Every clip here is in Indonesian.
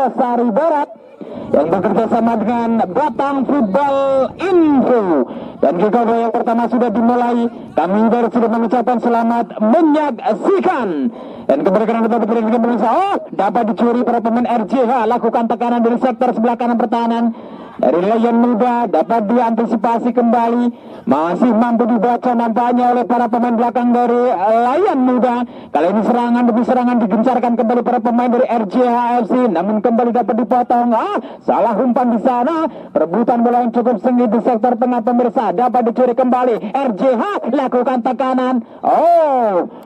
Losari Barat yang bekerja sama dengan Batang Football Info. Dan kick-off yang pertama sudah dimulai. Kami baru sudah mengucapkan selamat menyaksikan. Dan keberkanan dapat diberikan pemirsa. Dapat dicuri para pemain RJH. Lakukan tekanan dari sektor sebelah kanan pertahanan dari Lion Muda, dapat diantisipasi kembali, masih mampu dibaca nampaknya oleh para pemain belakang dari Lion Muda. Kali ini serangan demi serangan digencarkan kembali para pemain dari RJH FC, namun kembali dapat dipotong. Salah umpan di sana. Perebutan bola yang cukup sengit di sektor tengah pemirsa, dapat dicuri kembali. RJH lakukan tekanan.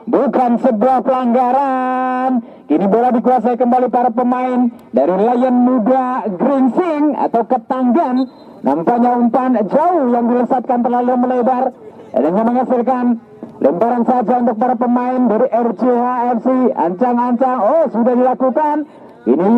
Bukan sebuah pelanggaran. Kini bola dikuasai kembali para pemain dari Lion Muda Gringsing atau Ketanggan. Nampaknya umpan jauh yang dilesatkan terlalu melebar dan yang menghasilkan lemparan saja untuk para pemain dari RJH FC. Ancang-ancang, sudah dilakukan. Ini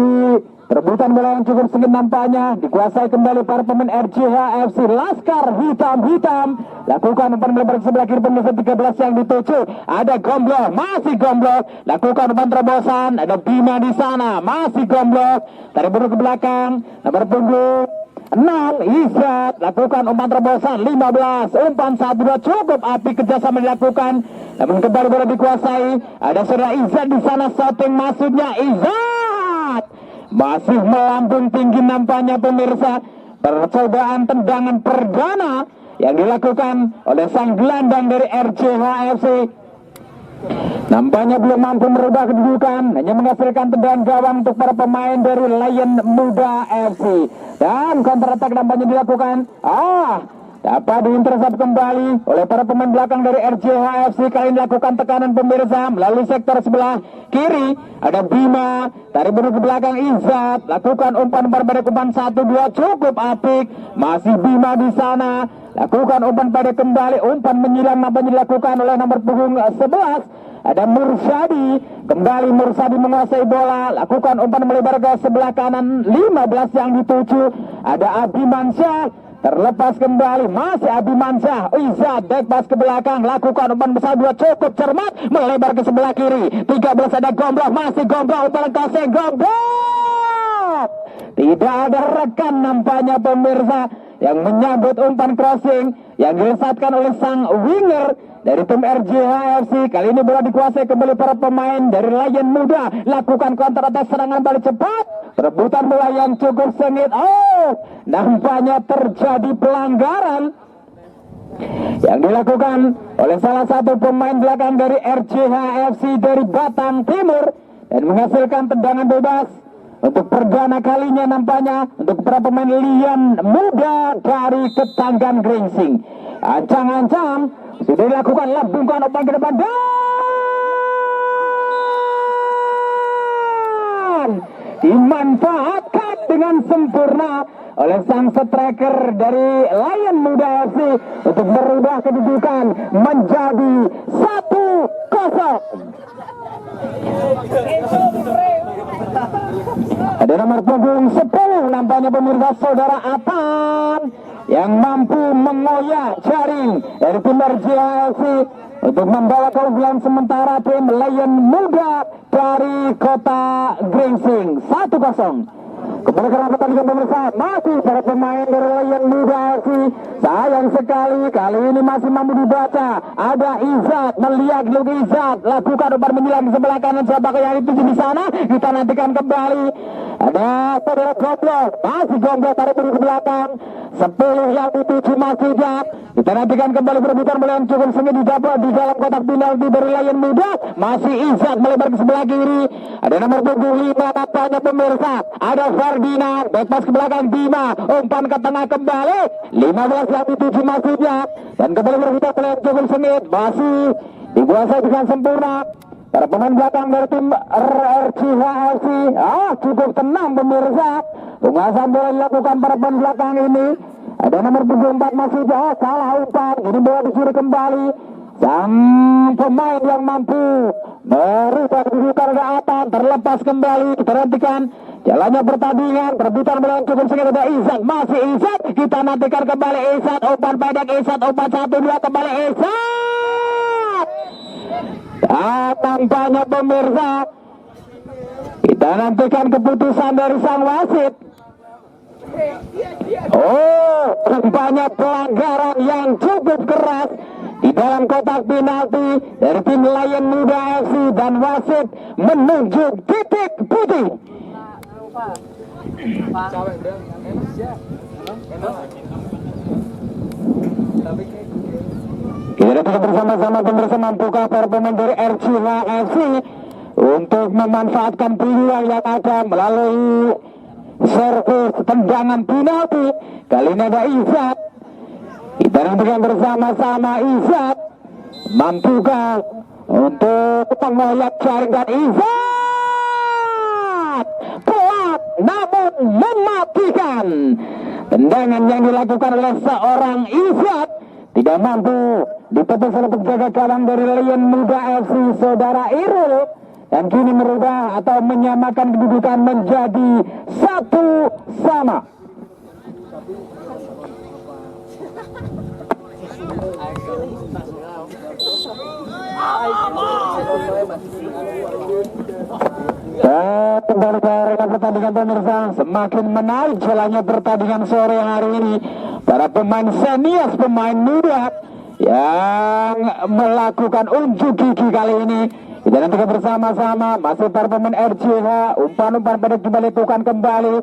perebutan bola yang cukup sengit nampaknya dikuasai kembali para pemain RJH FC. Laskar hitam-hitam lakukan umpan melebar ke sebelah kiri pemirsa, 13 yang dituju. Ada Gomblok, masih Gomblok lakukan umpan terobosan. Ada Bima di sana, masih Gomblok tarik buru ke belakang. Nomor punggung 6 Izat lakukan umpan terobosan. 15 umpan 1-2 cukup api kerjasama dilakukan. Namun kembali bola dikuasai. Ada saudara Izat di sana, shooting masuknya Izat masih melambung tinggi nampaknya pemirsa. Percobaan tendangan perdana yang dilakukan oleh sang gelandang dari RJH FC. Nampaknya belum mampu merubah kedudukan, hanya menghasilkan tendangan gawang untuk para pemain dari Lion Muda FC. Dan counter attack nampaknya dilakukan. Dapat diintercept kembali oleh para pemain belakang dari RJH FC. Kali ini lakukan tekanan pemirsa melalui sektor sebelah kiri. Ada Bima, tarik buru ke belakang Izat, lakukan umpan pendek, umpan 1-2 cukup apik. Masih Bima di sana, lakukan umpan pendek kembali, umpan menyilang nampaknya dilakukan oleh nomor punggung 11. Ada Mursadi, kembali Mursadi menguasai bola, lakukan umpan melebar ke sebelah kanan, 15 yang dituju. Ada Abimansyah, terlepas kembali, masih Abimansyah. Izat back pass ke belakang, lakukan umpan besar 2 cukup cermat, melebar ke sebelah kiri. 13 ada Gomblok, masih Gomblok, umpan kasih Gomblok. Tidak ada rekan nampaknya pemirsa yang menyambut umpan crossing yang dilesatkan oleh sang winger dari tim RJH FC. Kali ini bola dikuasai kembali para pemain dari Lion Muda. Lakukan counter attack, serangan balik cepat. Perebutan bola yang cukup sengit. Nampaknya terjadi pelanggaran yang dilakukan oleh salah satu pemain belakang dari RJH FC dari Batang Timur dan menghasilkan tendangan bebas untuk perdana kalinya nampaknya untuk para pemain Lion Muda dari Ketanggan Gringsing. Ancang-ancang sudah dilakukan, lambungkan umpan ke depan dan dimanfaatkan dengan sempurna oleh sang striker dari Lion Muda FC untuk merubah kedudukan menjadi 1-0. Ada nomor punggung 10 nampaknya pemirsa, saudara Atan, yang mampu mengoyak jaring dari tim RJH FC untuk membawa keunggulan sementara tim Lion Muda dari Kota Gringsing 1-0. Kemudian karena pertandingan pemirsa, masih para pemain dari Lion Muda FC. Sayang sekali kali ini masih mampu dibaca. Ada Izat, melihat Izat, lakukan umpan menyilang di sebelah kanan. Siapa yang dituju di sana? Kita nantikan kembali. Ada saudara Gomblok, masih Gomblok tarik buru ke belakang. 10 yang dituju masih Jat. Kita nantikan kembali perebutan bola yang cukup sengit didapat di dalam kotak penalti dari Lion Muda. Masih Izat melebar ke sebelah kiri. Ada nomor punggung 5 nampaknya pemirsa. Ada Ferdinand, back pass ke belakang Bima, umpan ke tengah kembali. 15 yang dituju masih Jat. Dan kembali perebutan bola yang cukup sengit masih dikuasai dengan sempurna para pemain belakang dari tim RJH FC. Cukup tenang pemirsa. Penguasaan bola dilakukan para pemain belakang ini. Ada nomor punggung 4 masih salah umpan. Ini bola dicuri kembali. Sang pemain yang mampu merubah kedudukan ada Atan, terlepas kembali. Kita nantikan jalannya pertandingan. Perebutan bola yang cukup sengit ada Izat, masih Izat. Kita nantikan kembali Izat, umpan pendek Izat, umpan 1-2 kembali Izat. Tampaknya pemirsa Kita nantikan keputusan dari sang wasit. Oh, nampaknya pelanggaran yang cukup keras di dalam kotak penalti dari tim Lion Muda FC dan wasit menunjuk titik putih. Kita datang bersama-sama pemirsa, mampukah para pemain dari RCH FC untuk memanfaatkan peluang yang ada melalui servis tendangan penalti. Kali ini ada Izzat. Kita nantikan bersama-sama Izzat mampukah untuk mengoyak jaring, dan Izzat pelat namun mematikan. Tendangan yang dilakukan oleh seorang Izzat tidak mampu ditepis oleh penjaga gawang dari Lion Muda FC, saudara Irul, dan kini merubah atau menyamakan kedudukan menjadi 1-1. Kembali ke rekan pertandingan pemirsa, semakin menarik jalannya pertandingan sore hari ini. Para pemain senior, pemain muda yang melakukan unjuk gigi kali ini. Kita nantikan bersama-sama, masih para pemain RCH, umpan-umpan pada dilakukan kembali.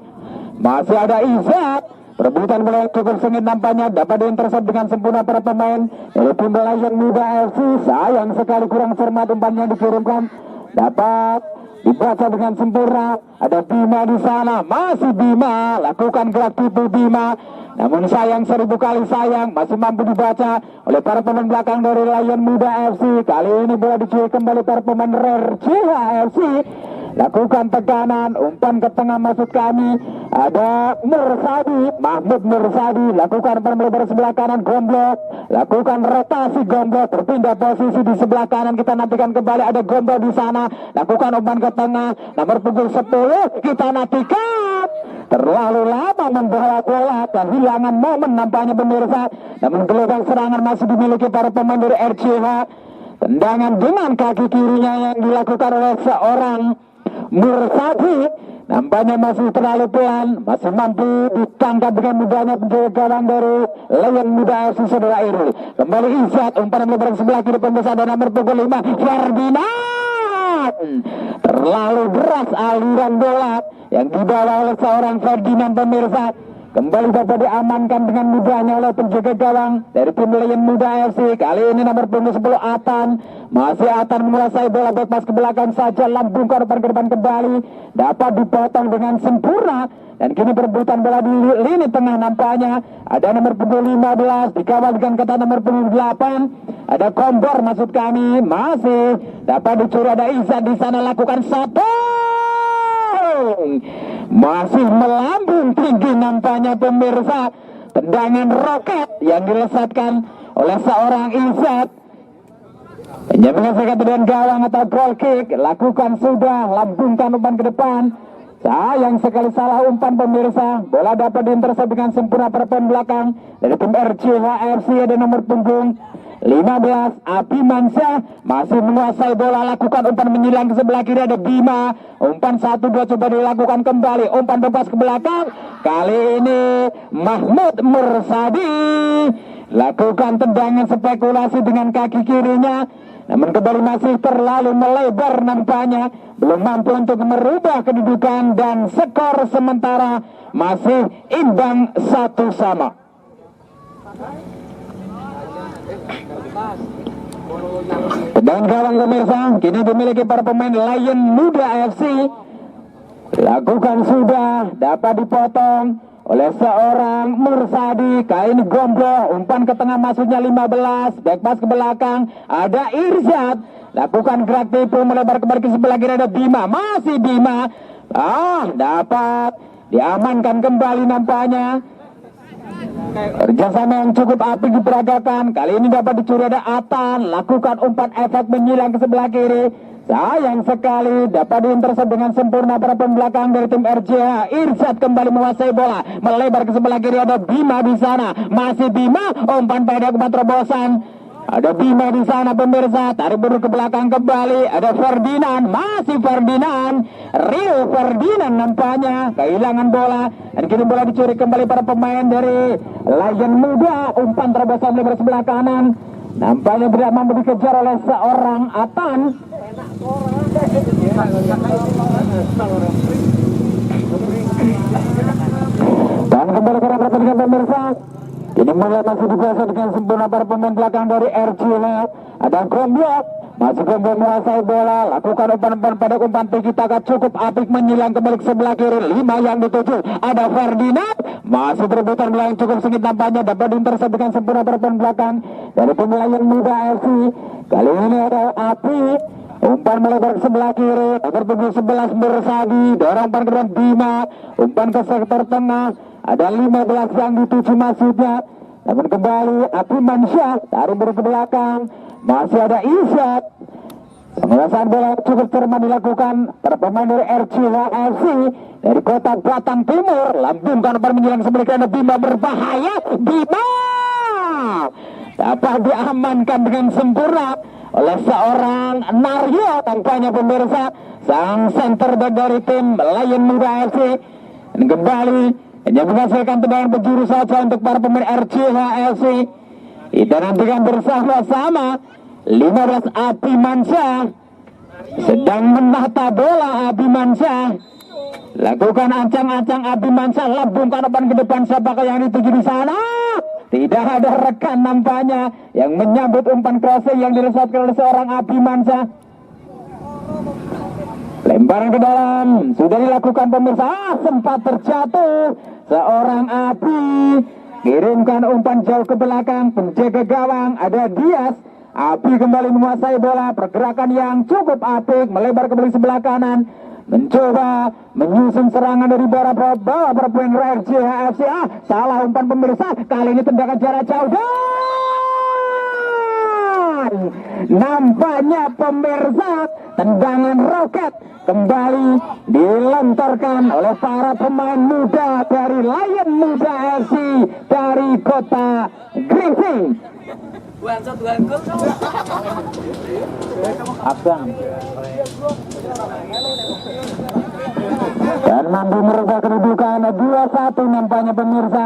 Masih ada Izzat, perebutan bola yang cukup sengit nampaknya dapat diintercept dengan sempurna para pemain dari tim Lion Muda FC. Sayang sekali kurang cermat umpannya dikirimkan, dapat dibaca dengan sempurna. Ada Bima di sana, masih Bima lakukan gerak tipu Bima, namun sayang, 1000 kali sayang, masih mampu dibaca oleh para pemain belakang dari Lion Muda FC. Kali ini bola dicuri kembali para pemain RCH FC. Lakukan tekanan, umpan ke tengah maksud kami. Ada Mursadi, Mahmud Mursadi, lakukan melebar sebelah kanan, Gomblok, lakukan rotasi Gomblok, berpindah posisi di sebelah kanan. Kita nantikan kembali ada Gomblok di sana, lakukan umpan ke tengah, nomor punggung 10, kita nantikan. Terlalu lama membawa bola, kehilangan momen nampaknya pemirsa. Namun gelombang serangan masih dimiliki para pemain dari RCH. Tendangan dengan kaki kirinya yang dilakukan oleh seorang Mursadi nampaknya masih terlalu pelan, masih mampu ditangkap dengan mudahnya penjaga gawang dari Lion Muda FC, saudara Irul. Kembali Izzat, umpan melebar sebelah kiri pemirsa, dan nomor punggung 5 Ferdinand. Terlalu deras aliran bola yang dibawa oleh seorang Ferdinand pemirsa. Kembali dapat diamankan dengan mudahnya oleh penjaga gawang dari tim Lion Muda FC. Kali ini nomor punggung 10 Atan. Masih Atan menguasai bola, back pass ke belakang saja, lambungkan umpan ke depan kembali, dapat dipotong dengan sempurna. Dan kini perebutan bola di lini tengah nampaknya. Ada nomor punggung 15 dikawal dengan ketat nomor punggung 8. Ada Kombor maksud kami, masih dapat dicuri. Ada Izzat di sana, lakukan satu. Masih melambung tinggi nampaknya pemirsa. Tendangan roket yang dilesatkan oleh seorang Izzat. Hanya menyelesaikan dengan gawang atau goal kick. Lakukan sudah, lambungkan umpan ke depan. Sayang sekali salah umpan pemirsa. Bola dapat diintercept dengan sempurna perempuan belakang dari tim RCH FC. Ada nomor punggung 15 Abimansyah masih menguasai bola, lakukan umpan menyilang ke sebelah kiri. Ada Bima, umpan 1-2 coba dilakukan kembali, umpan bebas ke belakang. Kali ini Mahmud Mursadi lakukan tendangan spekulasi dengan kaki kirinya, namun kembali masih terlalu melebar nampaknya, belum mampu untuk merubah kedudukan, dan skor sementara masih imbang 1-1. Tendangan gawang pemirsa kini dimiliki para pemain Lion Muda FC. Lakukan sudah, dapat dipotong oleh seorang Mursadi. Kali ini Gomblo, umpan ke tengah maksudnya 15, back pass ke belakang. Ada Irzat, lakukan gerak tipu melebar kembali ke sebelah kiri. Ada Bima, masih Bima. Dapat diamankan kembali nampaknya. Kerjasama yang cukup apik diperagakan. Kali ini dapat dicuri. Ada Atan, lakukan umpan efek menyilang ke sebelah kiri. Sayang sekali dapat diintercept dengan sempurna para pembelakang dari tim RCH. Irzat kembali menguasai bola, melebar ke sebelah kiri. Ada Bima di sana, masih Bima, umpan pendek, umpan terobosan. Ada Bima di sana pemirsa, tarik mundur ke belakang kembali. Ada Ferdinand, masih Ferdinand, Rio Ferdinand nampaknya kehilangan bola. Dan kini bola dicuri kembali para pemain dari Lion Muda. Umpan terobosan lebar sebelah kanan, nampaknya tidak mampu dikejar oleh seorang Atan. Dan kembali ke pertandingan pemirsa. Ini mulai masih dikuasai dengan sempurna para pemain belakang dari RCH. Ada Gomblok, masih Gomblok menguasai bola, lakukan umpan-umpan pada umpan tinggi taka cukup apik menyilang kembali ke sebelah kiri. 5 yang dituju. Ada Ferdinand, masih berebutan bola yang cukup sengit nampaknya dapat diintercept dengan sempurna para pemain belakang dari pemain Muda FC. Kali ini ada Api. Umpan melebar ke sebelah kiri, nomor punggung 11 Bersadi, dorong umpan ke depan Bima, umpan ke sektor tengah. Ada 15 yang dituju maksudnya. Namun kembali Api Mansyah tarik ke belakang. Masih ada Isyad. Penguasaan bola cukup cermat dilakukan para pemain dari RCHFC dari kota Batang Timur. Lambungkan umpan menjelang sebelah kiri. Bima berbahaya. Bima dapat diamankan dengan sempurna oleh seorang Naryo. Tampaknya pemirsa sang center back dari tim Lion Muda FC. Dan kembali hanya menghasilkan tendangan penjuru saja untuk para pemain RCHFC. Kita nantikan bersama-sama. 15 Api Mansyah sedang menata bola. Api Mansyah lakukan ancang-ancang. Api Mansyah lambungkan umpan ke depan. Siapakah yang dituju di sana? Tidak ada rekan nampaknya yang menyambut umpan crossing yang diresapkan oleh seorang Api Mansyah. Lemparan ke dalam sudah dilakukan pemirsa. Sempat terjatuh seorang Api. Kirimkan umpan jauh ke belakang. Penjaga gawang ada Dias. Api kembali menguasai bola. Pergerakan yang cukup apik, melebar kembali sebelah kanan, mencoba menyusun serangan dari bawah para pemain RCHFC. Salah umpan pemirsa. Kali ini tendangan jarak jauh. Nampaknya pemirsa tendangan roket kembali dilontarkan oleh para pemain muda dari Lion Muda FC dari kota Griffin. Abang dan mampu merubah kedudukan 2-1 nampaknya pemirsa.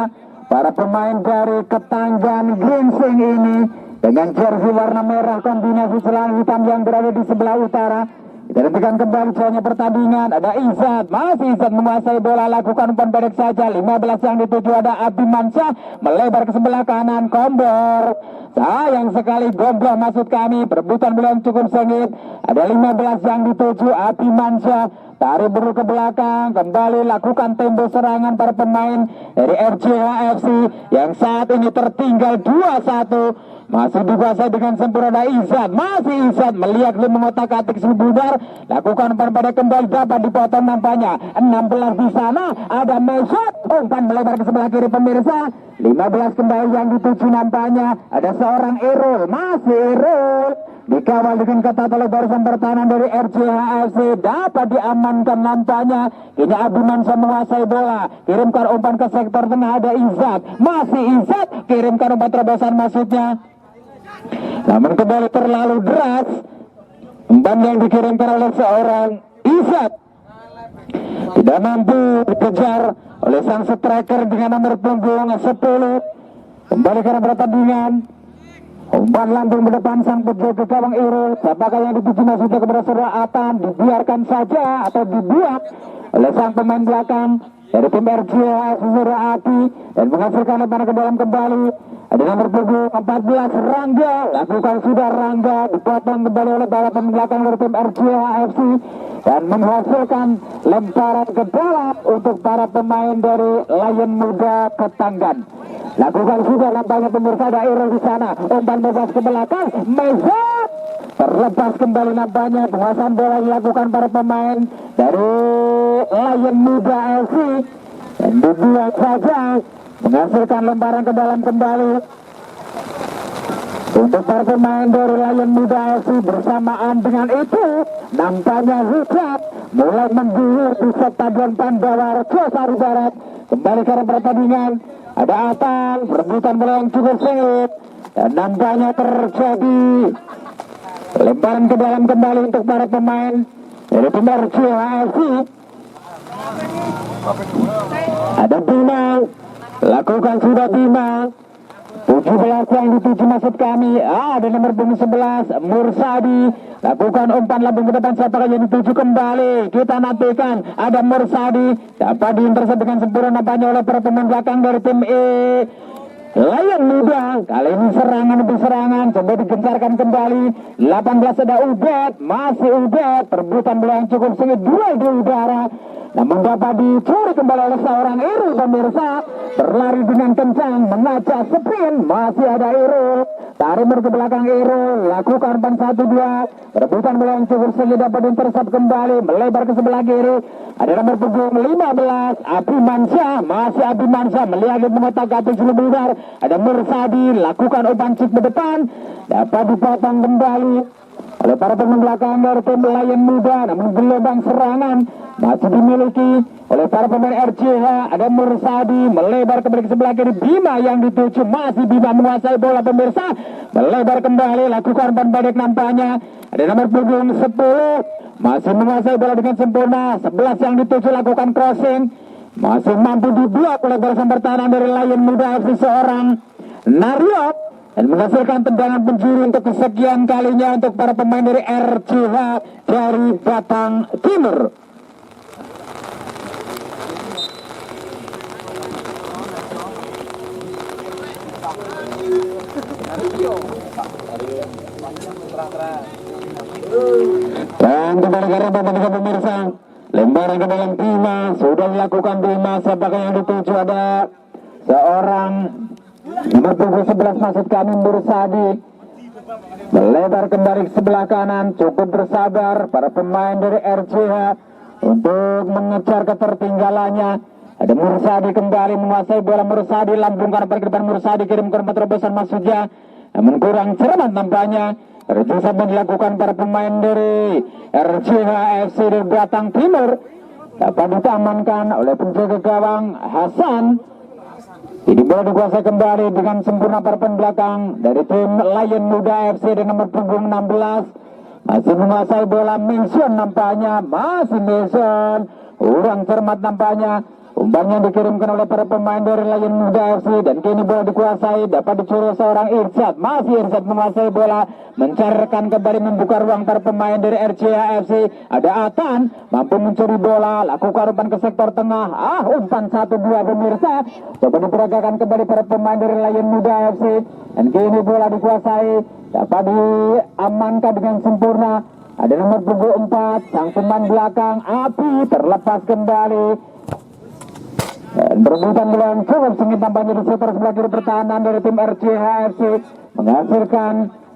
Para pemain dari Ketanggan Grinsing ini dengan jersey warna merah kombinasi celana hitam yang berada di sebelah utara. Kita nantikan kembali jalannya pertandingan. Ada Izzat, masih Izzat menguasai bola, lakukan umpan pendek saja. 15 yang dituju. Ada Abi Mansyah melebar ke sebelah kanan. Kombor, sayang sekali Gomblok maksud kami. Perebutan bola yang cukup sengit. Ada 15 yang dituju. Abi Mansyah tarik buru ke belakang, kembali lakukan tempo serangan para pemain dari RCHFC yang saat ini tertinggal 2-1. Masih dikuasai dengan sempurna Izzat. Masih Izzat melihat mengotak-atik Subudar. Lakukan umpan pada kembali dapat dipotong nampaknya. 16 di sana. Ada Mesut. Umpan melebar ke sebelah kiri pemirsa. 15 kembali yang dituju nampaknya. Ada seorang Erol. Masih Erol. Dikawal dengan ketat oleh barisan pertahanan dari RCHFC. Dapat diamankan nampaknya. Ini Abi Mansyah menguasai bola. Kirimkan umpan ke sektor tengah. Ada Izzat. Masih Izzat. Kirimkan umpan terobosan maksudnya. Namun kembali terlalu deras umpan yang dikirimkan oleh seorang Izzat. Tidak mampu dikejar oleh sang striker dengan nomor punggung 10. Kembali ke pertandingan. Umpan lambung ke depan sang penjaga gawang Irul. Siapakah yang dituju maksudnya kepada saudara Atan? Dibiarkan saja atau dibuat oleh sang pemain belakang dari tim RCH saudara Api dan menghasilkan lemparan ke dalam kembali. Ada nomor punggung 14 Rangga. Lakukan sudah Rangga, dipotong kembali oleh para pemain belakang dari tim RCHFC dan menghasilkan lemparan ke dalam untuk para pemain dari Lion Muda Ketanggan. Lakukan sudah nampaknya pemirsa daerah di sana. Umpan bebas ke belakang. Mesut terlepas kembali nampaknya. Penguasaan bola dilakukan para pemain dari Lion Muda FC dan dibuang saja, menghasilkan lemparan ke dalam kembali untuk para pemain dari Lion Muda FC. Bersamaan dengan itu nampaknya hujan mulai mengguyur di Stadion Pandawa Sari Barat. Kembali ke pertandingan. Ada Atan, perebutan bola yang cukup sengit. dan nampaknya terjadi lemparan ke dalam kembali untuk para pemain dari tim RCHFC. Ada Bima, lakukan sudah Bima. 17 yang dituju maksud kami. Ada nomor punggung 11 Mursadi, lakukan umpan lambung ke depan. Siapakah yang dituju kembali? Kita nantikan. Ada Mursadi, dapat diintercept dengan sempurna nampaknya oleh para pemain belakang dari tim Lion Muda. Kali ini serangan demi serangan, coba digencarkan kembali. 18 ada Ubed, masih Ubed, perebutan bola yang cukup sengit, duel di udara, namun dapat dicuri kembali oleh seorang Irul. Pemirsa berlari dengan kencang, mengajak sprint, masih ada Irul, tarik ke belakang Irul, lakukan umpan 1-2, perebutan bola yang cukup sengit, dapat diintercept kembali, melebar ke sebelah kiri. Ada nomor punggung 15 Abi Mansyah, masih Abi Mansyah melihat mengotak gatus lebar. Ada Mursadi, lakukan umpan chip ke depan, dapat dipotong kembali oleh para pemain belakang dari tim Lion Muda, namun gelombang serangan masih dimiliki oleh para pemain RCH. Ada Mursadi melebar kembali ke sebelah kiri, Bima yang dituju, masih Bima menguasai bola. Pemirsa melebar kembali, lakukan umpan pendek nampaknya. Ada nomor punggung 10 masih menguasai bola dengan sempurna. 11 yang dituju, lakukan crossing, masih mampu diblok oleh barisan pertahanan dari Lion Muda FC seorang Nariop, dan menghasilkan tendangan penjuru untuk kesekian kalinya untuk para pemain dari RCH dari Batang Timur. Dan kembali ke arah pemirsa, lemparan ke dalam Bima, sudah dilakukan Bima. Siapakah yang dituju? Ada seorang nomor punggung 11 maksud kami Mursadi, melebar kembali ke sebelah kanan. Cukup bersabar para pemain dari RCH untuk mengejar ketertinggalannya. Ada Mursadi kembali menguasai bola. Mursadi lambungkan ke depan, Mursadi kirim ke tempat terobosan maksudnya, namun kurang cermat nampaknya. Sampai dilakukan para pemain dari RCH FC dari Batang Timur, dapat ditamankan oleh penjaga gawang Hasan. Ini bola dikuasai kembali dengan sempurna para pemain belakang dari tim Lion Muda FC dengan nomor punggung 16, masih menguasai bola. Mason nampaknya, masih Mason, kurang cermat nampaknya. Umpannya dikirimkan oleh para pemain dari Lion Muda FC, dan kini bola dikuasai, dapat dicuri seorang Irsyad. Masih Irsyad menguasai bola, mencarkan kembali, membuka ruang para pemain dari RCH FC. Ada Atan, mampu mencuri bola, lakukan umpan ke sektor tengah. Umpan 1-2 pemirsa, coba diperagakan kembali para pemain dari Lion Muda FC, dan kini bola dikuasai, dapat diamankan dengan sempurna. Ada nomor punggung 4 sang pemain belakang Api, terlepas kembali. Berebutan bola yang cukup sengit nampaknya di sekitar sebelah kiri pertahanan dari tim RCH FC, menghasilkan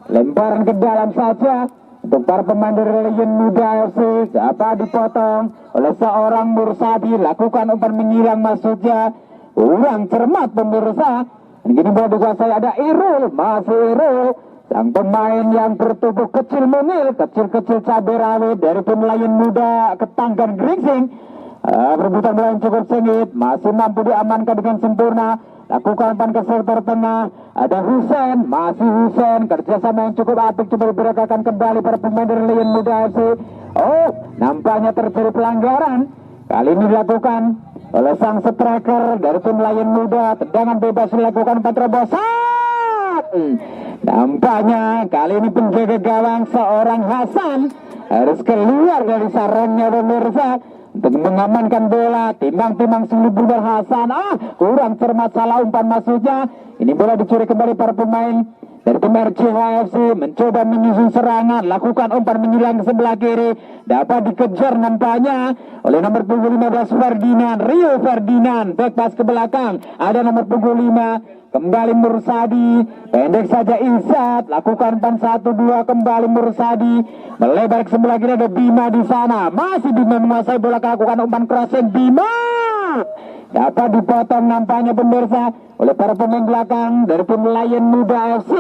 lemparan ke dalam saja untuk para pemain dari Lion Muda FC. Dapat dipotong oleh seorang Mursadi, lakukan umpan menyilang maksudnya, kurang cermat pemirsa. Dan kini bola dikuasai, ada Irul, masih Irul, sang pemain yang bertubuh kecil mungil, kecil-kecil cabai rawit dari tim Lion Muda Ketanggan Gringsing. Perebutan bola yang cukup sengit, masih mampu diamankan dengan sempurna, lakukan umpan ke sektor tengah. Ada Husen, masih Husen, kerjasama yang cukup apik, coba diberagakan kembali para pemain dari Lion Muda FC. Nampaknya terjadi pelanggaran, kali ini dilakukan oleh sang striker dari tim Lion Muda. Tendangan bebas dilakukan, umpan terobosan. Nampaknya kali ini penjaga gawang seorang Hasan harus keluar dari sarangnya pemirsa untuk mengamankan bola. Timbang-timbang sulit berubah Hasan, kurang cermat, salah umpan maksudnya. Ini bola dicuri kembali para pemain dari tim RCH FC, mencoba menyusun serangan, lakukan umpan menyilang ke sebelah kiri, dapat dikejar nampaknya oleh nomor punggung 15 Ferdinand, Rio Ferdinand, back pass ke belakang. Ada nomor punggung 5 kembali Mursadi, pendek saja Izzat, lakukan umpan 1-2 kembali Mursadi, melebar ke sebelah kiri. Ada Bima di sana, masih Bima menguasai bola, lakukan umpan crossing. Bima dapat dipotong nampaknya pemirsa oleh para pemain belakang dari tim Lion Muda FC.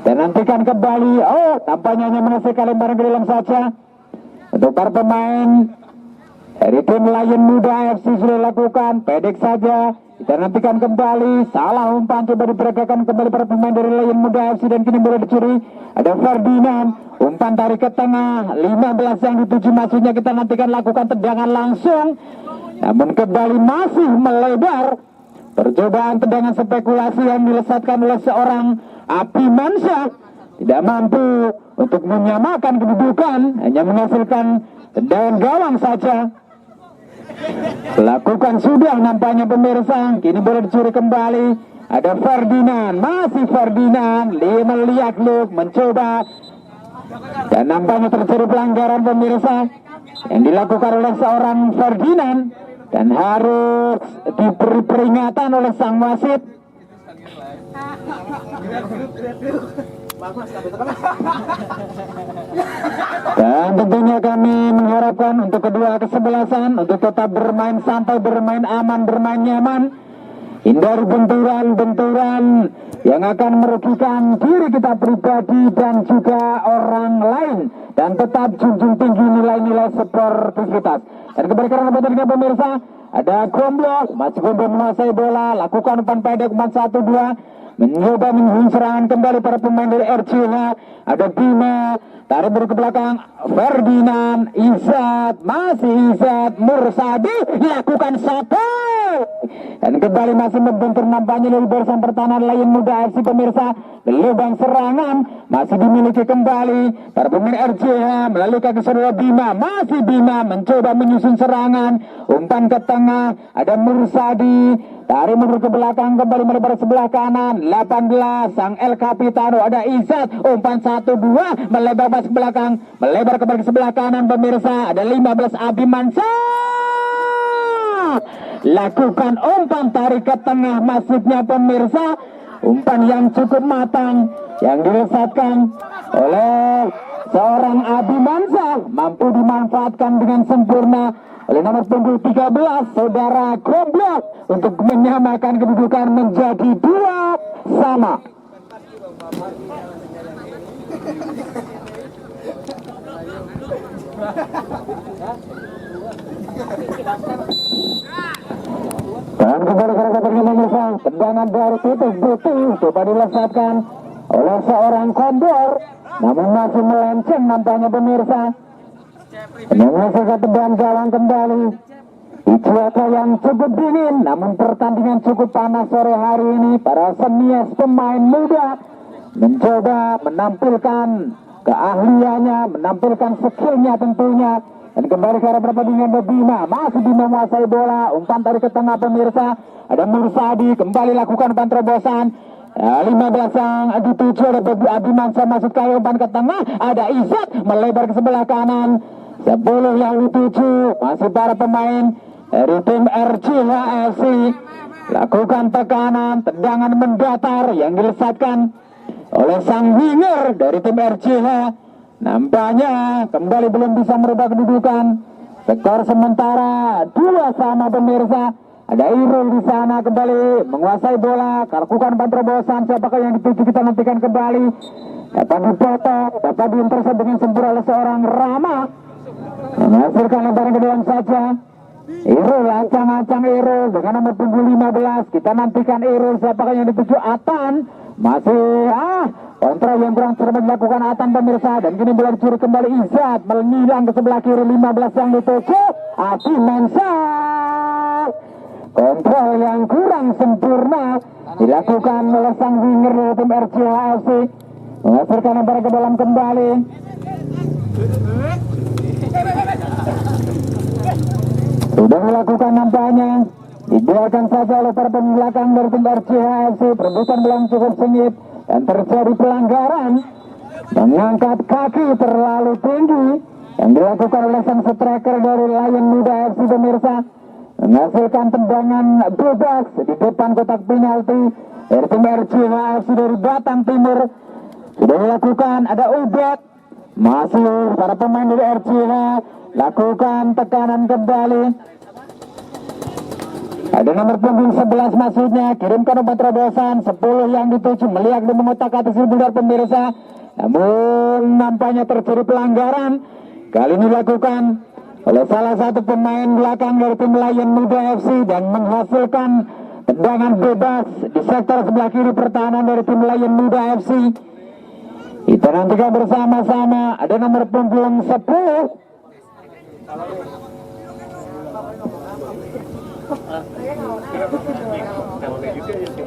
Dan nantikan kembali, tampaknya hanya menghasilkan lemparan ke dalam saja untuk para pemain dari tim Lion Muda FC sudah lakukan, pendek saja. Kita nantikan kembali, salah umpan coba diperagakan kembali para pemain dari Lion Muda FC dan kini bola dicuri. Ada Ferdinand, umpan tarik ke tengah, 15 yang dituju maksudnya kita nantikan lakukan tendangan langsung. Namun kembali masih melebar. Percobaan tendangan spekulasi yang dilesatkan oleh seorang Abi Mansyah tidak mampu untuk menyamakan kedudukan, hanya menghasilkan tendangan gawang saja. Lakukan sudah nampaknya pemirsa. Kini bola dicuri kembali. Ada Ferdinand, masih Ferdinand, melihat Luke mencoba dan nampaknya terjadi pelanggaran pemirsa yang dilakukan oleh seorang Ferdinand dan harus diberi peringatan oleh sang wasit. Dan tentunya kami mengharapkan untuk kedua kesebelasan untuk tetap bermain santai, bermain aman, bermain nyaman, hindari benturan-benturan yang akan merugikan diri kita pribadi dan juga orang lain, dan tetap junjung tinggi nilai-nilai sportivitas. Dan kembali ke ranah dengan pemirsa, ada Gomblo, masih Gomblo menguasai bola, lakukan umpan pendek, umpan 1-2, mencoba menyusun serangan kembali para pemain dari RCH. Ada Bima, tarik ke belakang, Ferdinand, Izat, masih Izat, Mursadi, lakukan satu. Dan kembali masih membentur nampaknya dari barisan pertahanan Lion Muda FC pemirsa. Lubang serangan masih dimiliki kembali para pemain RCH melalui kaki saudara Bima. Masih Bima mencoba menyusun serangan, umpan ke tengah, ada Mursadi, tarik mundur ke belakang kembali melebar sebelah kanan. 18 sang El Capitano, ada Izat, umpan 1-2 melebar pas ke belakang, melebar kembali ke sebelah kanan pemirsa. Ada 15 Abi Mansyah, lakukan umpan tarik ke tengah maksudnya pemirsa. Umpan yang cukup matang yang dilesatkan oleh seorang Abi Mansyah, mampu dimanfaatkan dengan sempurna oleh nomor punggung 13 saudara Gomblo untuk menyamakan kedudukan menjadi 2-2. Dan kembali ke rekan pemirsa, tendangan dari titik butuh coba dilesatkan oleh seorang Kondor, namun masih melenceng nampaknya pemirsa. Menghasilkan tendangan gawang kembali di cuaca yang cukup dingin, namun pertandingan cukup panas sore hari ini. Para senior pemain muda mencoba menampilkan keahliannya, menampilkan skillnya tentunya. Dan kembali ke arah pertandingan Bima, masih Bima menguasai bola, umpan tarik ke tengah pemirsa. Ada Mursadi, kembali lakukan umpan terobosan. 15 yang dituju oleh Abi Mansyah, masuk ke umpan ke tengah. Ada Izat melebar ke sebelah kanan. 10 yang dituju masih para pemain dari tim RCH FC. Lakukan tekanan, tendangan mendatar yang dilesatkan oleh sang winger dari tim RCH. Nampaknya kembali belum bisa merubah kedudukan. Skor sementara 2-2 pemirsa. Ada Irul di sana kembali menguasai bola, lakukan umpan terobosan. Siapakah yang dituju kita nantikan kembali. Dapat dipotong, dapat diintercept dengan sempurna oleh seorang Rama. Menghasilkan lebaran ke dalam saja. Irul, ancang-ancang Irul dengan nomor punggung 15. Kita nantikan Irul, siapakah yang dituju. Atan masih kontrol yang kurang cermat dilakukan Atan pemirsa. Dan kini bola dicuri kembali. Izat menghilang ke sebelah kiri. 15 yang dituju Abi Mansyah. Kontrol yang kurang sempurna dilakukan oleh sang winger dari tim RCH FC. Menghasilkan lebaran ke dalam kembali. Sudah melakukan nampaknya, dibiarkan saja oleh para pemain belakang dari tim RCH FC. Perebutan belum cukup sengit dan terjadi pelanggaran mengangkat kaki terlalu tinggi yang dilakukan oleh sang striker dari Lion Muda FC pemirsa. Menghasilkan tendangan bebas di depan kotak penalti dari tim RCH FC dari Batang Timur. Sudah dilakukan, ada Ubed, masih para pemain dari RCH lakukan tekanan kembali. Ada nomor punggung 11 maksudnya, kirimkan umpan terobosan. 10 yang dituju melihat dan mengotak atas bundar pemirsa. Namun nampaknya terjadi pelanggaran. Kali ini dilakukan oleh salah satu pemain belakang dari tim Lion Muda FC dan menghasilkan tendangan bebas di sektor sebelah kiri pertahanan dari tim Lion Muda FC. Kita nantikan bersama-sama, ada nomor punggung 10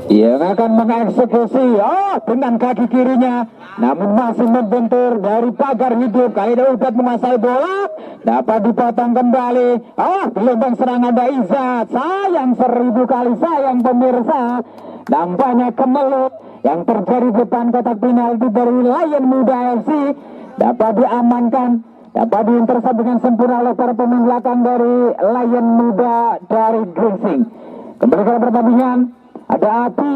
yang akan mengeksekusi dengan kaki kirinya, namun masih membentur dari pagar hidup. Kali ini Ubed menguasai bola, dapat dipotong kembali. Gelombang serangan dari Izzat, sayang 1000 kali sayang pemirsa. Nampaknya kemelut yang terjadi depan kotak penalti dari Lion Muda FC dapat diamankan, dapat diintercept dengan sempurna oleh para pemain belakang dari Lion Muda dari Gringsing. Kembali ke pertandingan, ada Api,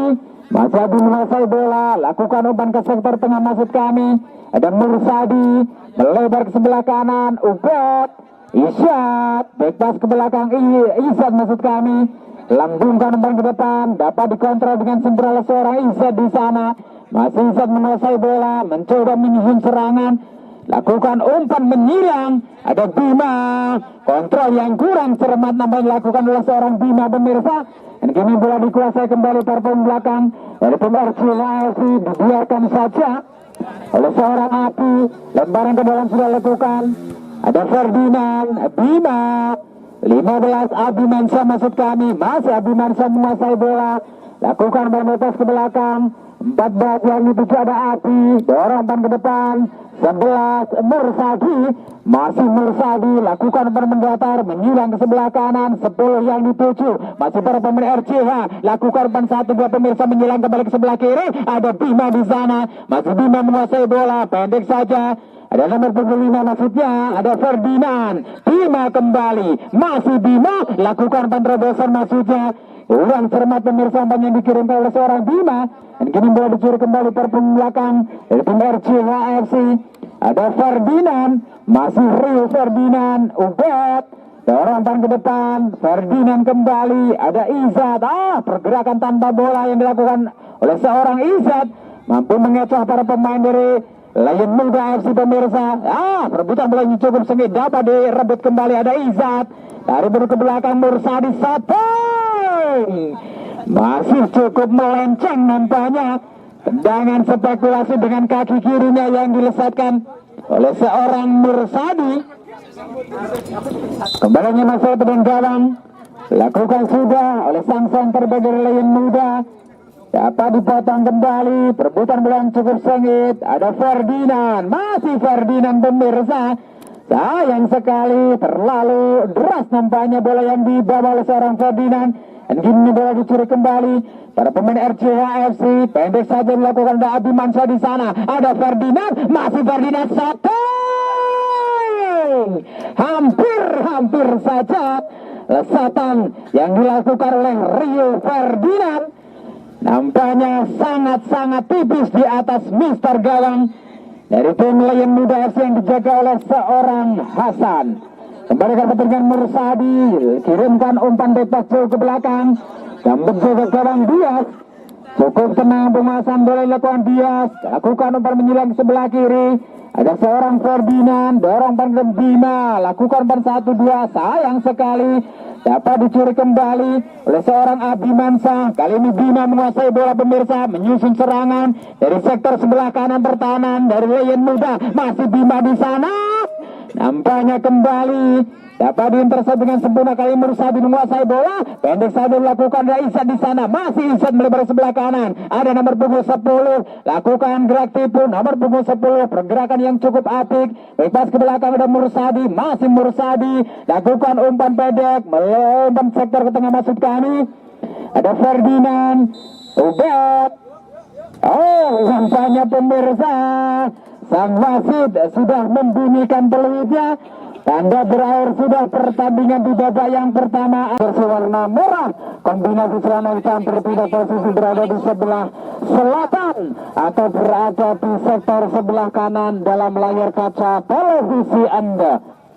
masih Api menguasai bola, lakukan umpan ke sektor tengah maksud kami. Ada Mursadi, melebar ke sebelah kanan, Ubed, Isyad, back pass ke belakang, Izzat maksud kami. Lambungkan umpan ke depan, dapat dikontrol dengan sempurna oleh seorang Izzat di sana. Masih Izzat menguasai bola, mencoba menyusun serangan, lakukan umpan menyerang. Ada Bima, kontrol yang kurang cermat nampaknya dilakukan oleh seorang Bima pemirsa. Dan kini bola dikuasai kembali tarpon belakang dari tim RCHFC, dibiarkan saja oleh seorang Api. Lemparan ke dalam sudah lakukan. Ada Ferdinand, Bima, 15 Abimansyah maksud kami, masih Abimansyah menguasai bola, lakukan bermetas ke belakang. 14 yang dituju ada Api, dorong umpan ke depan. 11 Mursadi, masih Mursadi, lakukan umpan mendatar, menyilang ke sebelah kanan. 10 yang dituju, masih para pemain RCH, lakukan umpan 1-2 pemirsa, menyilang kembali ke sebelah kiri. Ada Bima di sana, masih Bima menguasai bola, pendek saja. Ada nomor punggung 5 maksudnya, ada Ferdinand. Bima kembali, masih Bima, lakukan umpan terobosan maksudnya. Kurang cermat pemirsa, umpan yang dikirimkan oleh seorang Bima. Dan kini bola dicuri kembali tarpon belakang dari tim RCHFC. Ada Ferdinand, masih Rio Ferdinand, Ubed, dorong umpan ke depan. Ferdinand kembali, ada Izzat. Pergerakan tanpa bola yang dilakukan oleh seorang Izzat mampu mengecoh para pemain dari Lion Muda FC pemirsa. Perebutan bola yang cukup sengit, dapat direbut kembali. Ada Izzat, tarik ke belakang, Mursadi satu. Masih cukup melenceng nampaknya. Tendangan spekulasi dengan kaki kirinya yang dilesatkan oleh seorang Mursadi. Kembalinya masuk dengan gawang, lakukan sudah oleh sang center dari Lion Muda, dapat dipotong kembali. Perebutan bola yang cukup sengit. Ada Ferdinand, masih Ferdinand pemirsa. Sayang sekali, terlalu deras nampaknya bola yang dibawa oleh seorang Ferdinand. Dan kini bola dicuri kembali. Para pemain RCHFC, pendek saja dilakukan. Ada Abimansyah di sana. Ada Ferdinand, masih Ferdinand satu. Hampir saja lesatan yang dilakukan oleh Rio Ferdinand. Nampaknya sangat-sangat tipis di atas Mister Gawang dari tim Lion Muda FC yang dijaga oleh seorang Hasan. Kembali ke pertandingan, Mursadi kirimkan umpan bebas jauh ke belakang, gambut jaga gawang Dias. Cukup tenang penguasaan bola dilakukan Dias, lakukan umpan menyilang sebelah kiri. Ada seorang Ferdinand, dorong umpan ke Bima, lakukan umpan 1-2, sayang sekali. Dapat dicuri kembali oleh seorang Abimansyah. Kali ini Bima menguasai bola pemirsa, menyusun serangan dari sektor sebelah kanan pertahanan dari Lion Muda. Masih Bima di sana. Nampaknya kembali dapat diintercept dengan sempurna. Kali Mursadi menguasai bola, pendek saja dilakukan dari Izzat di sana. Masih Izzat melebar sebelah kanan. Ada nomor punggung 10, lakukan gerak tipu nomor punggung 10. Pergerakan yang cukup apik. Bebas ke belakang ada Mursadi, masih Mursadi, lakukan umpan pendek, melompat sektor ke tengah maksud kami. Ada Ferdinand, Ubed. Nampaknya pemirsa, sang wasit sudah membunyikan peluitnya. Tanda berakhir sudah pertandingan di babak yang pertama. Berwarna merah, kombinasi celana hitam berpindah posisi berada di sebelah selatan atau berada di sektor sebelah kanan dalam layar kaca televisi Anda.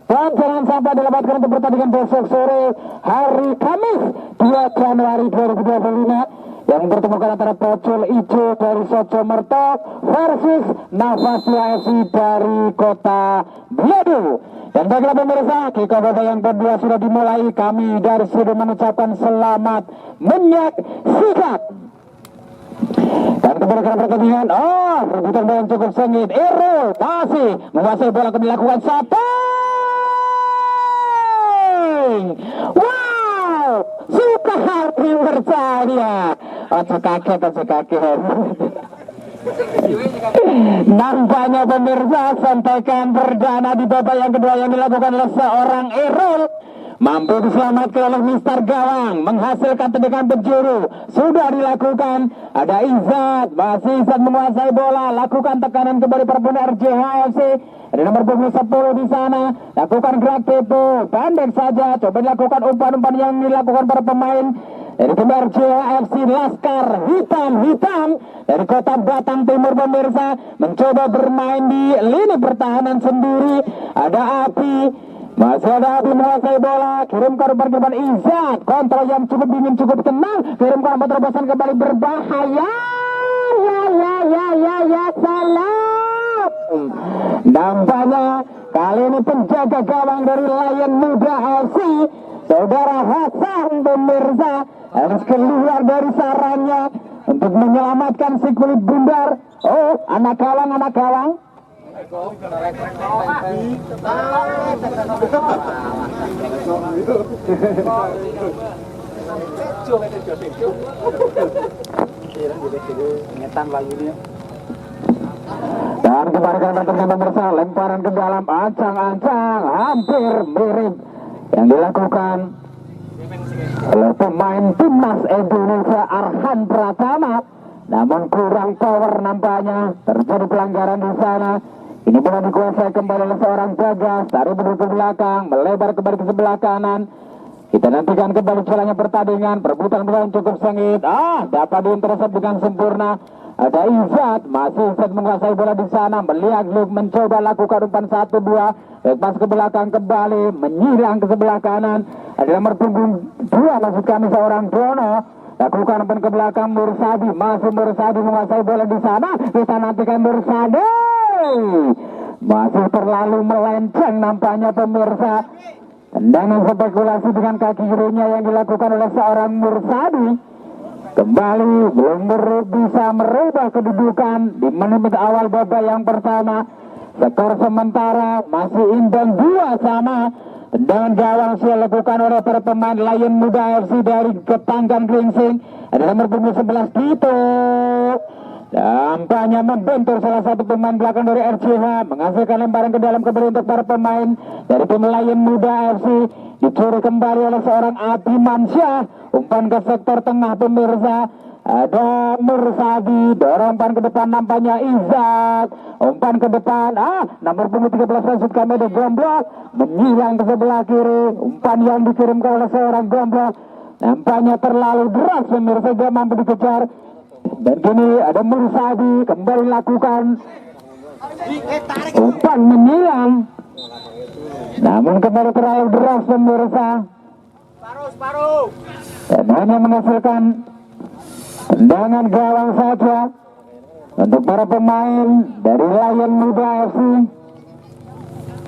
Dan jangan sampai dilewatkan untuk pertandingan besok sore hari Kamis 2 Januari 2025 yang bertemukan antara Pocul Ijo dari Sojomerto versus Navasia FC dari Kota Belado. Dan baiklah pemirsa, kick off yang kedua sudah dimulai. Kami dari sini mengucapkan selamat menyaksikan. Dan kemudian pertandingan, rebutan bola yang cukup sengit. Errol masih menguasai bola, akan dilakukan setting. Wow, suka hati bercahaya. Ojo kaget. Nampaknya pemirsa, sontekan perdana di babak yang kedua yang dilakukan oleh seorang Errol mampu diselamatkan oleh Mister Gawang, menghasilkan tendangan penjuru. Sudah dilakukan, ada Izzat, masih Izzat menguasai bola, lakukan tekanan kembali para pemain RJHFC. Ada nomor punggung 10 di sana, lakukan gerak tempo, pendek saja, coba dilakukan umpan-umpan yang dilakukan para pemain dari tim RJHFC Laskar Hitam dari Kota Batang Timur pemirsa, mencoba bermain di lini pertahanan sendiri. Ada Api, masih ada Api menguasai bola, kirimkan umpan ke depan Izzat, kontrol yang cukup dingin, cukup tenang, kirimkan umpan terobosan kembali berbahaya. Ya salam. Nampaknya kali ini penjaga gawang dari Lion Muda FC, saudara Hasan pemirsa, harus keluar dari sarangnya untuk menyelamatkan si kulit bundar. Oh, anak kawang. Dan kembalikan dengan pemirsa, lemparan ke dalam, ancang-ancang, hampir mirip yang dilakukan oleh pemain timnas Indonesia Arhan Pratama, namun kurang power nampaknya. Terjadi pelanggaran di sana. Ini bola dikuasai kembali oleh seorang Bagas, tarik ke belakang, melebar kembali ke sebelah kanan. Kita nantikan kembali jalannya pertandingan. Perebutan bola yang cukup sengit, dapat diintercept dengan sempurna. Ada Izzat, masih Izzat menguasai bola di sana, melihat Luke mencoba lakukan umpan 1-2, lepas ke belakang kembali, menyilang ke sebelah kanan. Ada nomor punggung 2, maksud kami seorang Dono, lakukan umpan ke belakang. Mursadi, masih Mursadi menguasai bola di sana. Kita nantikan Mursadi, masih terlalu melenceng nampaknya pemirsa. Tendangan spekulasi dengan kaki kirinya yang dilakukan oleh seorang Mursadi. Kembali belum bisa merubah kedudukan di menit awal babak yang pertama. Skor sementara masih imbang 2-2. Tendangan gawang sudah dilakukan oleh para pemain Lion Muda FC dari Ketanggan Gringsing. Ada nomor punggung 11 Tito. Nampaknya membentur salah satu pemain belakang dari RCH, menghasilkan lemparan ke dalam kembali untuk para pemain dari tim Lion Muda FC. Dicuri kembali oleh seorang Abi Mansyah, umpan ke sektor tengah pemirsa. Ada Mursadi, dorong umpan ke depan, nampaknya Izzat, umpan ke depan, nomor punggung 13 maksud kami ada Gomblok, menyilang ke sebelah kiri. Umpan yang dikirimkan oleh seorang Gomblok nampaknya terlalu deras pemirsa, dia mampu dikejar. Dan kini ada Mursadi, kembali lakukan umpan menyilang, namun kembali terlalu deras pemirsa, dan hanya menghasilkan tendangan gawang saja untuk para pemain dari Lion Muda FC.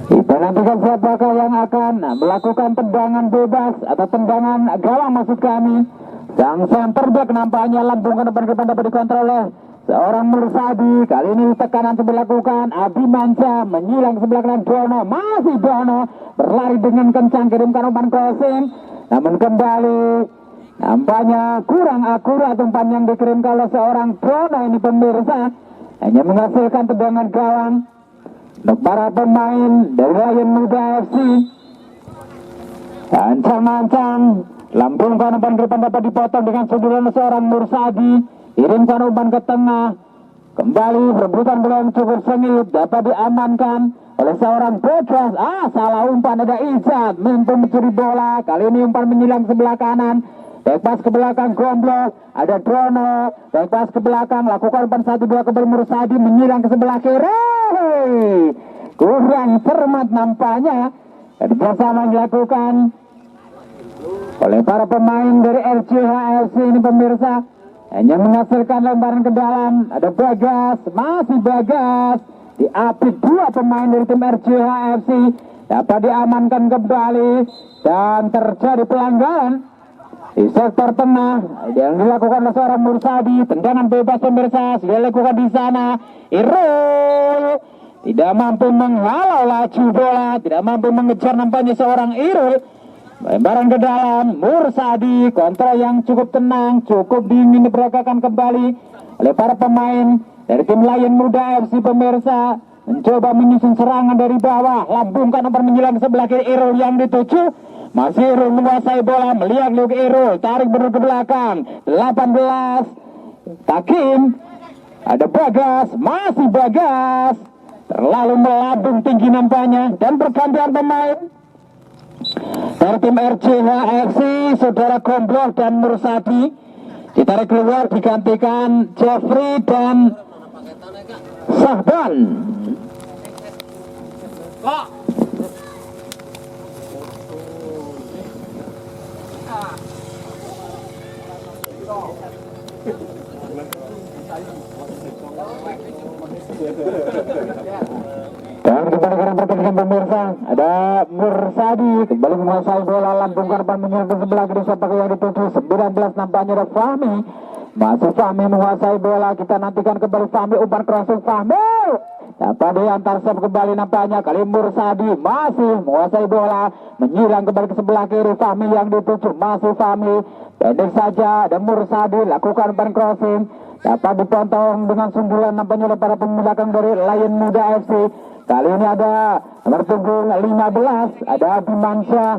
Kita nantikan siapakah yang akan melakukan tendangan bebas atau tendangan gawang maksud kami. Sang center back nampaknya lambung ke depan dapat dikontrol oleh seorang Mursadi. Kali ini tekanan sudah dilakukan. Abi Manca menyilang sebelah kanan Dono. Masih Dono berlari dengan kencang, kirimkan umpan crossing, namun kembali nampaknya kurang akurat umpan yang dikirimkan oleh seorang Dono ini pemirsa. Hanya menghasilkan tendangan gawang untuk para pemain dari Lion Muda FC. Ancang-ancang, lambungkan umpan ke depan dapat dipotong dengan sundulan seorang Mursadi. Kirimkan umpan ke tengah, kembali perebutan bola yang cukup sengit dapat diamankan oleh seorang Bagas. Salah umpan, ada Izzat mampu mencuri bola. Kali ini umpan menyilang sebelah kanan, lepas ke belakang Gomblok, ada Drono, lepas ke belakang, lakukan umpan 1-2 kembali Mursadi, menyilang ke sebelah kiri. Kurang cermat nampaknya kerjasama dilakukan oleh para pemain dari RCHFC ini pemirsa. hanya menghasilkan lemparan ke dalam. Ada Bagas, masih Bagas, diapit dua pemain dari tim RCH FC, dapat diamankan kembali dan terjadi pelanggaran di sektor tengah yang dilakukan oleh seorang Mursadi. Tendangan bebas pemirsa sudah dilakukan di sana. Irul tidak mampu menghalau laju bola, tidak mampu mengejar nampaknya seorang Irul. Lemparan ke dalam, Mursadi, kontrol yang cukup tenang, cukup dingin diperagakan kembali oleh para pemain dari tim Lion Muda FC pemirsa. Mencoba menyusun serangan dari bawah, lambungkan umpan menyilang sebelah kiri Irul yang dituju. Masih Irul menguasai bola, melihat Luke Irul, tarik berur ke belakang, 18, Takim, ada Bagas, masih Bagas, terlalu melambung tinggi nampaknya, dan pergantian pemain dari tim RCH FC, saudara Komblok dan Mursadi ditarik keluar, digantikan Jeffrey dan Sahban. Dan kembali ke pertandingan pemirsa, ada Mursadi kembali menguasai bola, lambungkan umpan menyerang ke sebelah kiri, siapa yang dituju 19 nampaknya ada Fahmi. Masih Fahmi menguasai bola, kita nantikan kembali Fahmi, umpan crossing Fahmi dapat diantar sep kembali nampaknya kali Mursadi masih menguasai bola, menyerang kembali ke sebelah kiri, Fahmi yang dituju, masih Fahmi, pendek saja, ada Mursadi lakukan umpan crossing, dapat dipotong dengan sundulan nampaknya oleh para pembelakang dari Lion Muda FC. Kali ini ada nomor punggung 15, ada Abimansyah,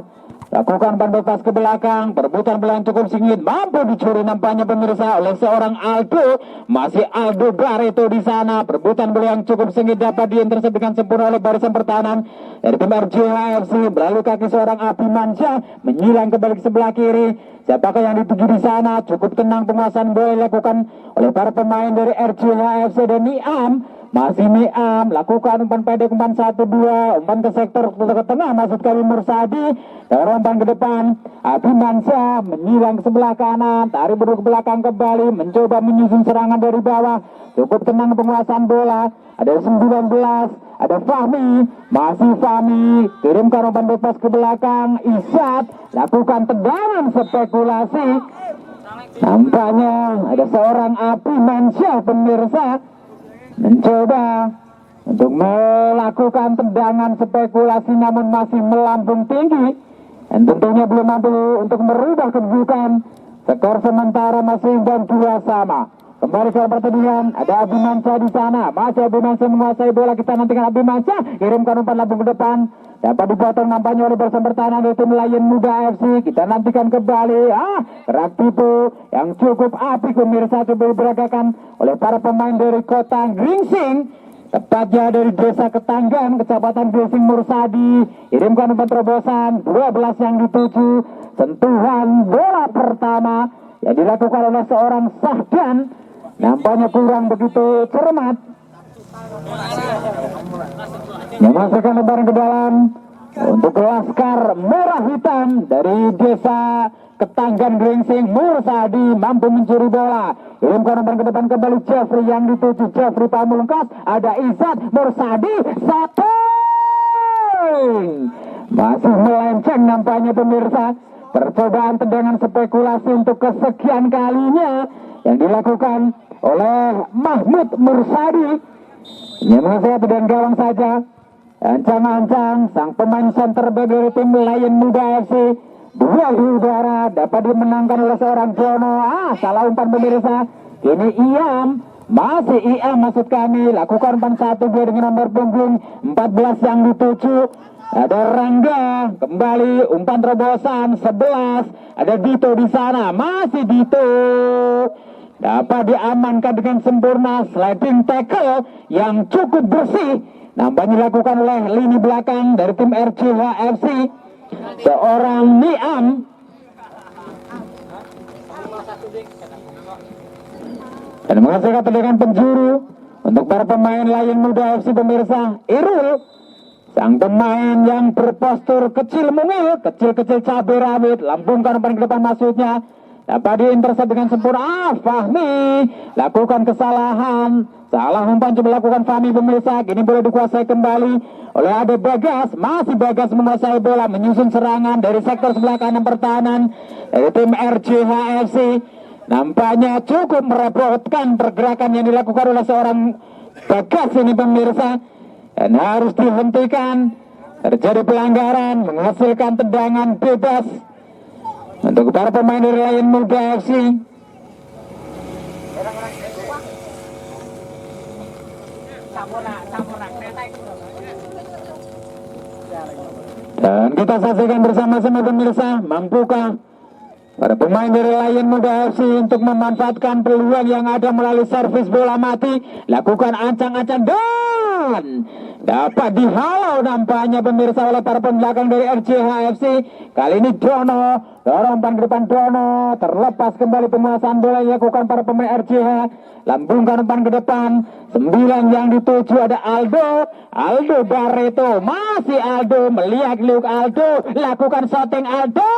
lakukan umpan bebas ke belakang, perebutan bola yang cukup singit, mampu dicuri nampaknya pemirsa oleh seorang Aldo, masih Aldo Barreto di sana, perebutan bola yang cukup singit dapat diintercept dengan sempurna oleh barisan pertahanan dari tim RCH FC, berlalu kaki seorang Abimansyah, menyilang kembali ke sebelah kiri, siapakah yang dituju di sana, cukup tenang penguasaan bola dilakukan oleh para pemain dari RCH FC dan Niam. Masih Niam, lakukan umpan pendek, umpan 1-2, umpan ke sektor ke tengah, maksud kami Mursadi, dan umpan ke depan, Abimansyah menyilang ke sebelah kanan, tarik berur ke belakang kembali, mencoba menyusun serangan dari bawah, cukup tenang penguasaan bola, ada 19, ada Fahmi, masih Fahmi, kirimkan umpan bebas ke belakang, Isyad, lakukan tendangan spekulasi, nampaknya ada seorang Abimansyah pemirsa, mencoba untuk melakukan tendangan spekulasi namun masih melambung tinggi dan tentunya belum mampu untuk merubah kedudukan. Skor sementara masih dan 2 sama. Kembali ke pertandingan, ada Abimansyah di sana, masih Abimansyah menguasai bola, kita nantikan Abimansyah, kirimkan umpan lambung ke depan, dapat dipotong nampaknya oleh barisan pertahanan dari tim Lion Muda FC, kita nantikan kembali, gerak tipu yang cukup apik pemirsa, coba diberagakan oleh para pemain dari kota Gringsing, tepatnya dari desa Ketanggan, kecamatan Gringsing Mursadi, kirimkan umpan terobosan, 12 yang dituju, sentuhan bola pertama yang dilakukan oleh seorang Sahdan, nampaknya kurang begitu cermat, memasukkan lemparan ke dalam untuk Laskar Merah Hitam dari desa Ketanggan Gringsing. Mursadi mampu mencuri bola, kirimkan umpan ke depan kembali Jeffrey yang dituju, Jeffrey Pamungkas, ada Izzat, Mursadi, satu, masih melenceng nampaknya pemirsa. Percobaan tendangan spekulasi untuk kesekian kalinya yang dilakukan oleh Mahmud Mursadi. Hanya saya tendangan gawang saja. Ancang-ancang sang pemain center back dari tim Lion Muda FC. Dua di udara dapat dimenangkan oleh seorang Jono. Salah umpan pemirsa. Kini Iam, masih Iam maksud kami, lakukan umpan 1-2 dengan nomor punggung 14 yang dituju. Ada Rangga, kembali umpan terobosan 11, ada Dito di sana, masih Dito, dapat diamankan dengan sempurna, sliding tackle yang cukup bersih, nampaknya dilakukan oleh lini belakang dari tim RCH FC, seorang Niam. Dan menghasilkan tendangan penjuru untuk para pemain Lion Muda FC pemirsa. Irul, sang pemain yang berpostur kecil mungil, kecil-kecil cabai rawit, lambungkan umpan ke depan maksudnya. dapat diintercept dengan sempurna. Fahmi lakukan kesalahan, salah umpan coba lakukan Fahmi pemirsa. Kini boleh dikuasai kembali oleh Ade Bagas. Masih Bagas menguasai bola, menyusun serangan dari sektor sebelah kanan pertahanan dari tim RJHFC. Nampaknya cukup merepotkan pergerakan yang dilakukan oleh seorang Bagas ini pemirsa, dan harus dihentikan. Terjadi pelanggaran, menghasilkan tendangan bebas untuk para pemain dari Lion Muda FC. Dan kita saksikan bersama-sama pemirsa, mampukah para pemain dari Lion Muda FC untuk memanfaatkan peluang yang ada melalui servis bola mati, lakukan ancang-ancang dan dapat dihalau nampaknya pemirsa oleh para pembelakang dari RJHFC. Kali ini Dono, dorong umpan ke depan Dono, terlepas kembali penguasaan bola yang dilakukan para pemain RJH. Lambungkan umpan ke depan, 9 yang dituju ada Aldo Barreto, masih Aldo, melihat Luke Aldo, lakukan shooting Aldo,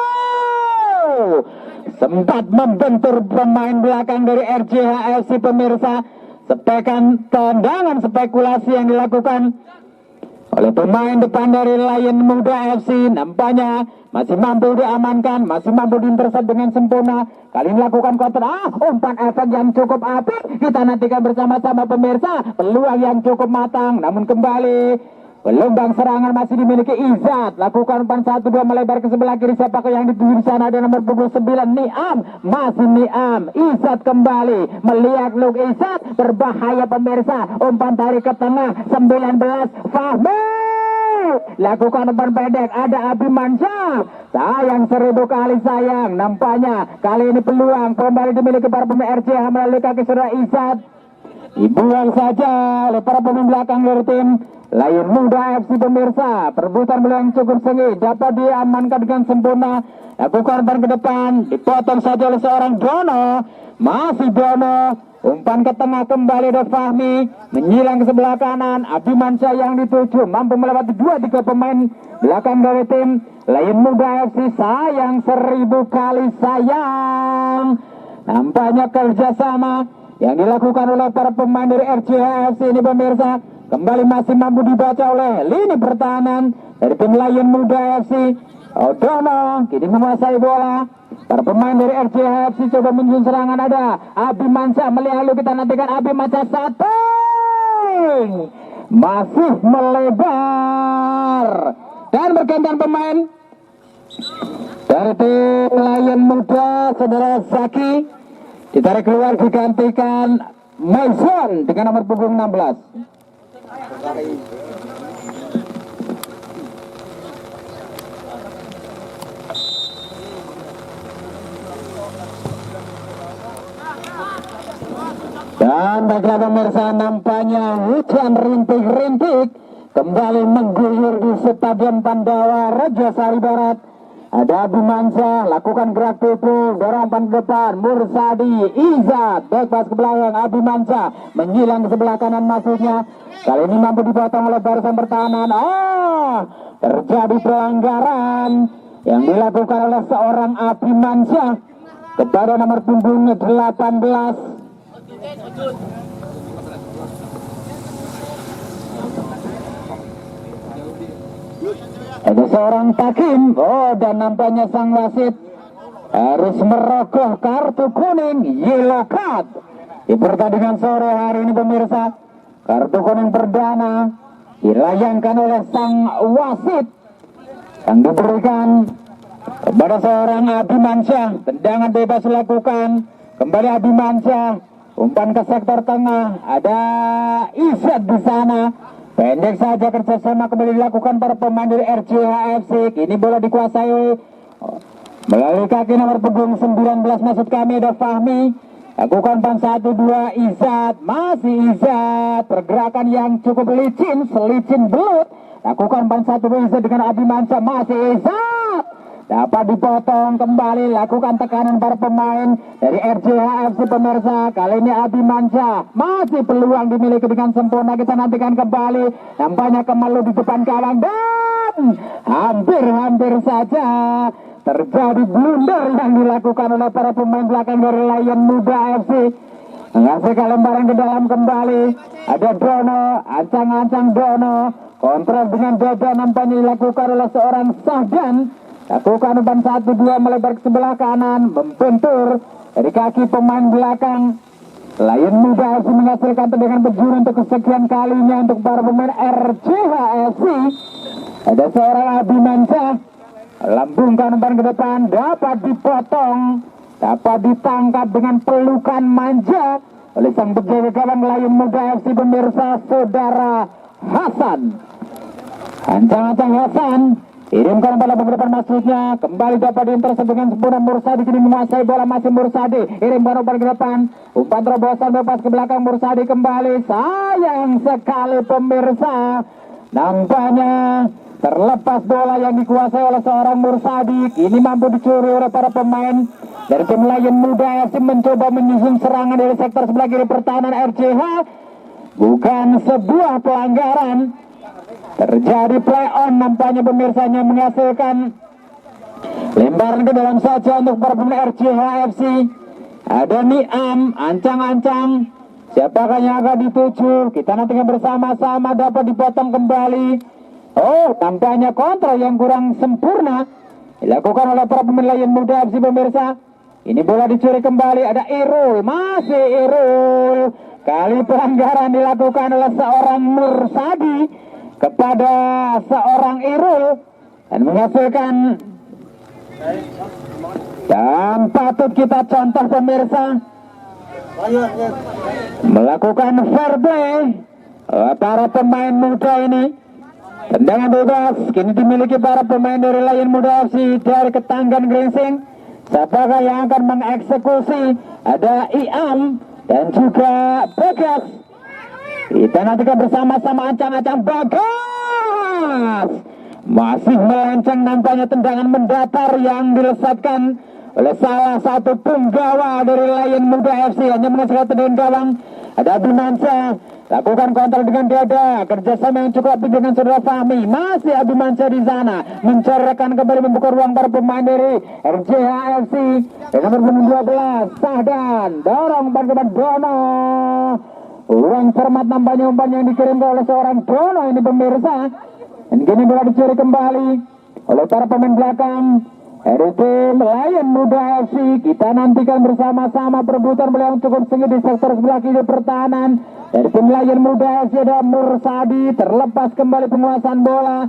sempat membentur pemain belakang dari RJHFC pemirsa. Sepekan tendangan spekulasi yang dilakukan oleh pemain depan dari Lion Muda FC nampaknya masih mampu diamankan, masih mampu diintercept dengan sempurna. Kali ini lakukan counter, umpan efek yang cukup apik. Kita nantikan bersama-sama pemirsa, peluang yang cukup matang, namun kembali gelombang serangan masih dimiliki Izat. Lakukan umpan 1-2 melebar ke sebelah kiri. Siapakah yang dituju di sana? Ada nomor 29 Niam. Masih Niam. Izat kembali melihat Luke Izat. Berbahaya pemirsa. Umpan tarik ke tengah 19 Fahmi. Lakukan umpan pendek. Ada Abimansyah. Sayang 1000 kali sayang. Nampaknya kali ini peluang kembali dimiliki para pemain RJH melalui kaki saudara Izat. Dibuang saja oleh para pemain belakang dari tim Lion Muda FC pemirsa. Perebutan bola yang cukup sengit dapat diamankan dengan sempurna. Lakukan umpan ke depan, dipotong saja oleh seorang Dono. Masih Dono, umpan ke tengah kembali dari Fahmi, menyilang ke sebelah kanan. Abimansyah yang dituju mampu melewati 2-3 pemain belakang dari tim Lion Muda FC. Sayang 1000 kali sayang. Nampaknya kerjasama yang dilakukan oleh para pemain dari RJHFC ini pemirsa kembali masih mampu dibaca oleh lini pertahanan dari tim Lion Muda FC. Odono kini menguasai bola. Para pemain dari RJHFC coba menyusun serangan, ada Abimansyah melihat, kita nantikan Abimansyah satu masih melebar dan bergantian pemain dari tim Lion Muda saudara Zaki ditarik keluar, digantikan Mason dengan nomor punggung 16. Dan baiklah pemirsa, nampaknya hujan rintik-rintik kembali mengguyur di Stadion Pandawa Rajasari Barat. Ada Abimansyah, lakukan gerak pukul, dorong umpan ke depan, Mursadi, Izat, bebas ke belakang, Abimansyah menyilang ke sebelah kanan masuknya. Kali ini mampu dipotong oleh barisan pertahanan. Terjadi pelanggaran yang dilakukan oleh seorang Abimansyah kepada nomor punggung 18. Ada seorang takim, dan nampaknya sang wasit harus merogoh kartu kuning, yellow card di pertandingan sore hari ini pemirsa. Kartu kuning perdana dilayangkan oleh sang wasit yang diberikan kepada seorang Abimansyah. Tendangan bebas dilakukan kembali Abimansyah, umpan ke sektor tengah, ada Izat di sana. Pendek saja kerjasama kembali dilakukan para pemain dari RJHFC. Kini bola dikuasai melalui kaki nomor punggung 19 maksud kami ada Fahmi. Lakukan umpan 1-2 Izat, masih Izat. Pergerakan yang cukup licin, selicin belut. Lakukan umpan 1-2 Izat dengan Abimansyah, masih Izat. Dapat dipotong kembali, lakukan tekanan para pemain dari RJHFC pemirsa. Kali ini Abimansyah, masih peluang dimiliki dengan sempurna. Kita nantikan kembali, nampaknya Kemalu di depan gawang dan hampir saja terjadi blunder yang dilakukan oleh para pemain belakang dari Lion Muda FC. Menghasilkan lemparan ke dalam kembali. Ada Dono, ancang-ancang Dono. Kontrol dengan dada nampaknya dilakukan oleh seorang Sahdan. Lakukan umpan 1-2 melebar ke sebelah kanan. Membentur dari kaki pemain belakang. Lion Muda FC menghasilkan tendangan berjuru untuk kesekian kalinya untuk para pemain RCH FC. Ada seorang Abimansyah. Lambungkan umpan ke depan. Dapat dipotong. Dapat ditangkap dengan pelukan manja oleh sang penjaga gawang Lion Muda FC, pemirsa, saudara Hasan. Ancang-ancang Hasan. Kirimkan bola ke depan masuknya. Kembali dapat diintercept dengan sempurna. Mursadi kini menguasai bola, masih Mursadi. Kirimkan umpan ke depan. Umpan terobosan lepas ke belakang. Mursadi kembali. Sayang sekali pemirsa. Nampaknya terlepas bola yang dikuasai oleh seorang Mursadi. Kini mampu dicuri oleh para pemain dari tim Lion Muda FC, mencoba menyusun serangan dari sektor sebelah kiri pertahanan RCH. Bukan sebuah pelanggaran. Terjadi play on nampaknya pemirsanya, menghasilkan lemparan ke dalam saja untuk para pemain RCH FC. Ada Niam, ancang-ancang. Siapakah yang akan dituju? Kita nantikan bersama-sama, dapat dipotong kembali. Oh, tampaknya kontrol yang kurang sempurna dilakukan oleh para pemain Lion Muda FC, pemirsa. Ini bola dicuri kembali, ada Irul, masih Irul. Kali pelanggaran dilakukan oleh seorang Mursadi kepada seorang Irul dan menghasilkan, dan patut kita contoh pemirsa, melakukan fair play para pemain muda ini. Tendangan bebas kini dimiliki para pemain dari Lion Muda FC dari Ketanggan Gringsing. Siapakah yang akan mengeksekusi? Ada Iam dan juga Bagas. Kita nantikan bersama-sama, ancang-ancang Bagas. Masih melenceng nampaknya, tendangan mendatar yang dilesatkan oleh salah satu punggawa dari Lion Muda FC. Hanya menghasilkan tendangan gawang. Ada Abimansyah. Lakukan kontrol dengan dada, kerjasama yang cukup apik dengan saudara Fahmi. Masih Abimansyah di sana, mencerahkan kembali, membuka ruang para pemain dari RCH FC. Nomor 12, Sahdan, dorong umpan ke depan Dono. Ruang cermat nampaknya umpan yang dikirimkan oleh seorang Dono ini pemirsa. Dan kini bola dicuri kembali oleh para pemain belakang dari tim Lion Muda FC. Kita nantikan bersama-sama perebutan bola yang cukup sengit di sektor sebelah kiri pertahanan. Dari tim Lion Muda FC ada Mursadi, terlepas kembali penguasaan bola.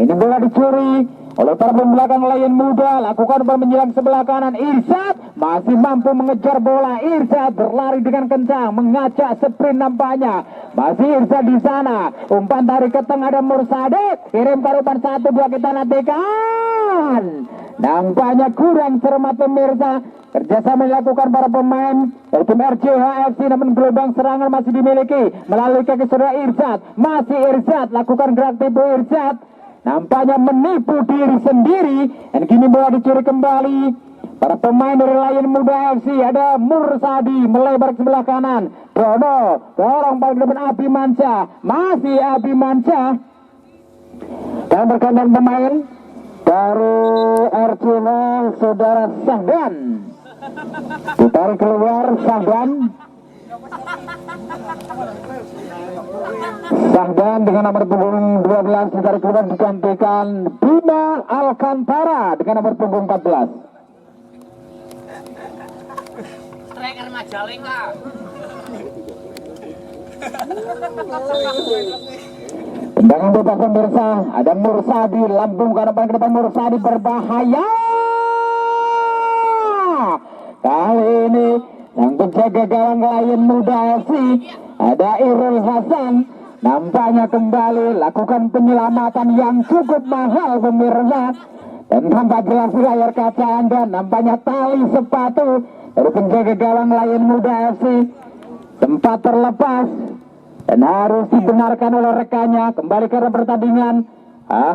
Ini bola dicuri oleh para pemain belakang Lion Muda. Lakukan umpan menyerang sebelah kanan. Irsad masih mampu mengejar bola. Irsad berlari dengan kencang, mengacak sprint nampaknya. Masih Irsad di sana. Umpan tarik ke tengah, ada Mursadi. Kirimkan umpan 1-2, kita nantikan. Nampaknya kurang cermat pemirsa. Kerjasama dilakukan para pemain dari tim RCH FC, namun gelombang serangan masih dimiliki melalui kaki saudara Irsad. Masih Irsad, lakukan gerak tipu Irsad. Nampaknya menipu diri sendiri. Dan kini bola dicuri kembali. Para pemain dari Lion Muda FC, ada Mursadi melebar ke sebelah kanan. Dono, dorong paling depan Abimansyah. Masih Abimansyah. Dan berkandang pemain dari RCH saudara Sahdan. Ditarik keluar Sahdan. Sahdan dengan nomor punggung 12 ditarik keluar, digantikan Bima Alcantara dengan nomor punggung 14. Striker Majalengka. Tendangan bebas pemirsa, ada Mursadi, lambungkan umpan ke depan. Mursadi berbahaya. Kali ini sang penjaga gawang Lion Muda FC ada Irul Hasan. Nampaknya kembali lakukan penyelamatan yang cukup mahal pemirsa. Dan tampak jelas di layar kaca Anda, nampaknya tali sepatu dari penjaga gawang Lion Muda FC sempat terlepas dan harus dibenarkan oleh rekannya. Kembali ke pertandingan.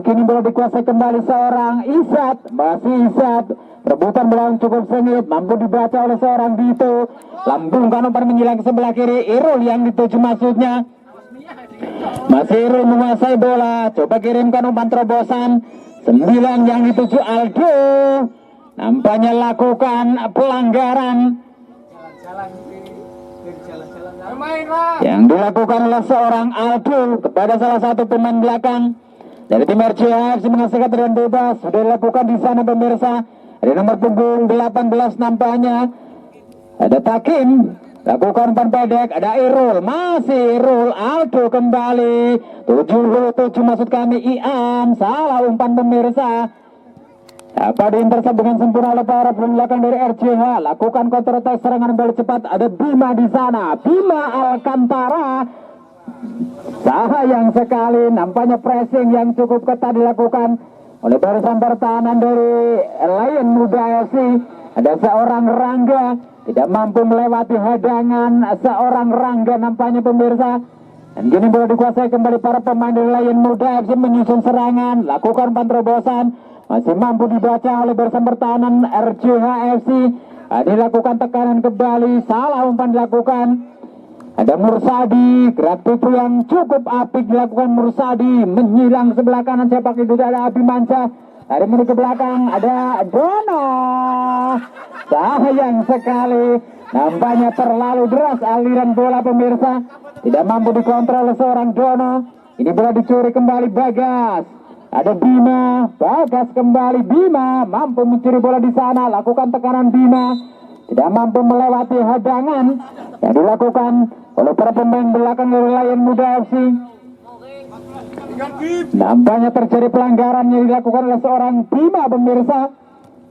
Kini bola dikuasai kembali seorang Irsad. Masih Irsad. Rebutan bola cukup sengit, mampu dibaca oleh seorang Dito. Lambungkan umpan menyilang ke sebelah kiri. Irul yang dituju maksudnya. Masih Irul menguasai bola. Coba kirimkan umpan terobosan. 9 yang dituju Aldo. nampaknya lakukan pelanggaran yang dilakukan oleh seorang Aldo kepada salah satu pemain belakang dari tim RCH menghasilkan tendangan bebas. Sudah dilakukan di sana pemirsa. Ada nomor punggung 18 nampaknya. Ada Takim, lakukan umpan pendek. Ada Irul, masih Irul. Aldo kembali. 77 maksud kami Iam. Salah umpan pemirsa. Apa diintercept dengan sempurna oleh para belakang dari RCH. Lakukan counter attack serangan balik cepat. Ada Bima di sana. Bima Alcantara. Sayang sekali, nampaknya pressing yang cukup ketat dilakukan oleh barisan pertahanan dari Lion Muda FC. Ada seorang Rangga tidak mampu melewati hadangan seorang Rangga nampaknya pemirsa. Dan kini boleh dikuasai kembali para pemain dari Lion Muda FC menyusun serangan, lakukan penerobosan, masih mampu dibaca oleh barisan pertahanan RCH FC. Dilakukan tekanan kembali, salah umpan dilakukan. Ada Mursadi, gerak tubuh yang cukup apik dilakukan Mursadi, menyilang sebelah kanan sepak itu ada Abimansyah. Dari menuju ke belakang ada Dono. Sayang sekali, nampaknya terlalu deras aliran bola pemirsa, tidak mampu dikontrol oleh seorang Dono. Ini bola dicuri kembali Bagas. Ada Bima, Bagas kembali Bima, mampu mencuri bola di sana, lakukan tekanan Bima. Tidak mampu melewati hadangan yang dilakukan oleh para pemain belakang dari Lion Muda FC. Nampaknya terjadi pelanggaran yang dilakukan oleh seorang Bima pemirsa.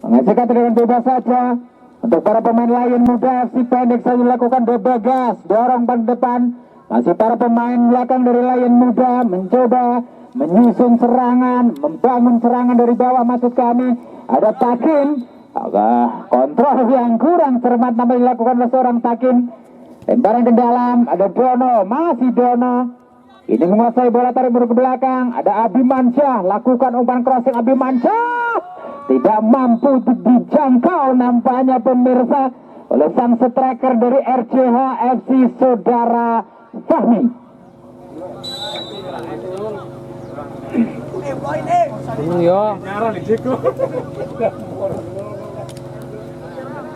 Menghasilkan tendangan bebas saja untuk para pemain Lion Muda FC. Pendek saja dilakukan Bagas, dorong ban depan. Masih para pemain belakang dari Lion Muda mencoba menyusun serangan, membangun serangan dari bawah maksud kami. Ada Takin. Kontrol yang kurang cermat namanya dilakukan oleh seorang Takin. Lemparan ke dalam, ada Dono, masih Dono. Ini menguasai bola, tarik ke belakang. Ada Abimansyah, lakukan umpan crossing Abimansyah. Tidak mampu dijangkau nampaknya pemirsa oleh sang striker dari RCH FC saudara Fahmi.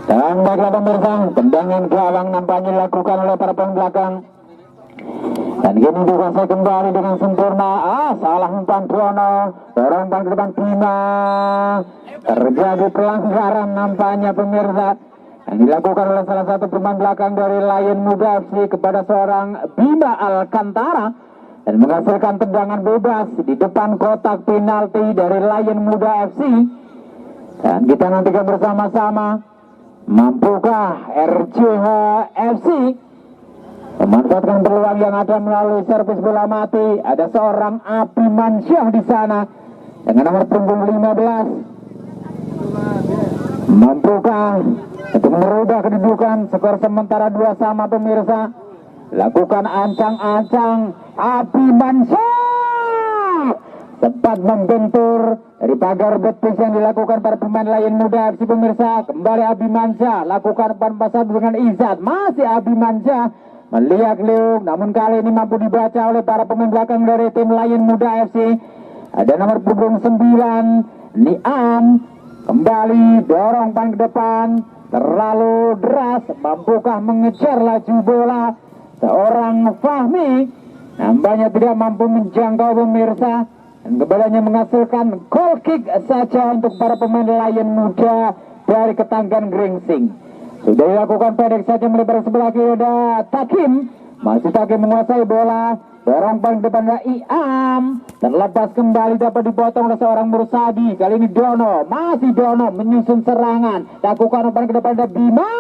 Dan baiklah pemirsa, tendangan gawang nampaknya dilakukan oleh para pemain belakang. Dan kini dikuasai kembali dengan sempurna. Salah umpan Dono, dorong umpan ke depan Bima. Terjadi pelanggaran nampaknya pemirsa yang dilakukan oleh salah satu pemain belakang dari Lion Muda FC kepada seorang Bima Alcantara dan menghasilkan tendangan bebas di depan kotak penalti dari Lion Muda FC. Dan kita nantikan bersama-sama, mampukah RCH FC memanfaatkan peluang yang ada melalui servis bola mati. Ada seorang Abimansyah di sana dengan nomor punggung 15. Mampukah untuk merubah kedudukan skor sementara 2 sama pemirsa? Lakukan ancang-ancang Abimansyah sempat membentur dari pagar betis yang dilakukan para pemain Lion Muda FC pemirsa. Kembali Abimansyah, lakukan umpan pasar dengan Izat, masih Abimansyah melihat Leung, namun kali ini mampu dibaca oleh para pemain belakang dari tim Lion Muda FC. Ada nomor punggung 9 Niam, kembali dorong umpan ke depan, terlalu deras, mampukah mengejar laju bola seorang Fahmi? Nampaknya tidak mampu menjangkau pemirsa. Dan kembalinya menghasilkan goal kick saja untuk para pemain Lion Muda dari Ketanggan Gringsing. Sudah dilakukan pendek saja melebar sebelah kiri, ada Takim. Masih Takim menguasai bola. Dorong paling depan ada Iam. Terlepas kembali dapat dipotong oleh seorang Mursadi. Kali ini Dono. Masih Dono menyusun serangan. Lakukan umpan ke depan ada Bima.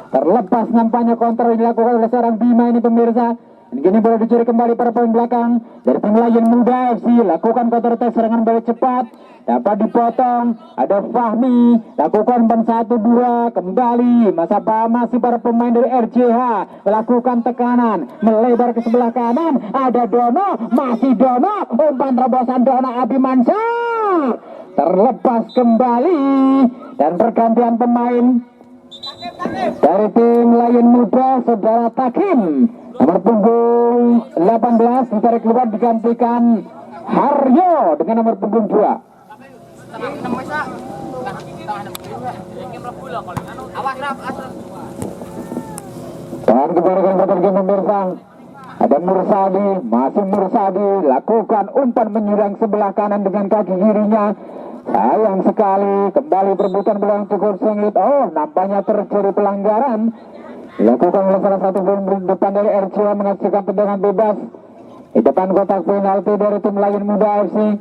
Terlepas nampaknya counter dilakukan oleh seorang Bima ini pemirsa. Dan kini boleh dicuri kembali para pemain belakang dari tim Lion Muda FC. Lakukan counter attack serangan balik cepat. Dapat dipotong. Ada Fahmi. Lakukan ban 1-2. Kembali. Masih para pemain dari RCH. Melakukan tekanan. Melebar ke sebelah kanan. Ada Dono. Masih Dono. Umpan terobosan Dono Abimansyah. Terlepas kembali. Dan pergantian pemain dari tim Lion Muda saudara Takim. Nomor punggung 18 ditarik keluar digantikan Haryo dengan nomor punggung 2. Dan kembali pemirsa, ada Mursadi, masih Mursadi lakukan umpan menyerang sebelah kanan dengan kaki kirinya. Sayang sekali, kembali perebutan bola yang cukup sengit. Oh, nampaknya terjadi pelanggaran dilakukan oleh salah satu pemain depan dari RCH, menghasilkan tendangan bebas di depan kotak penalti dari tim Lion Muda FC.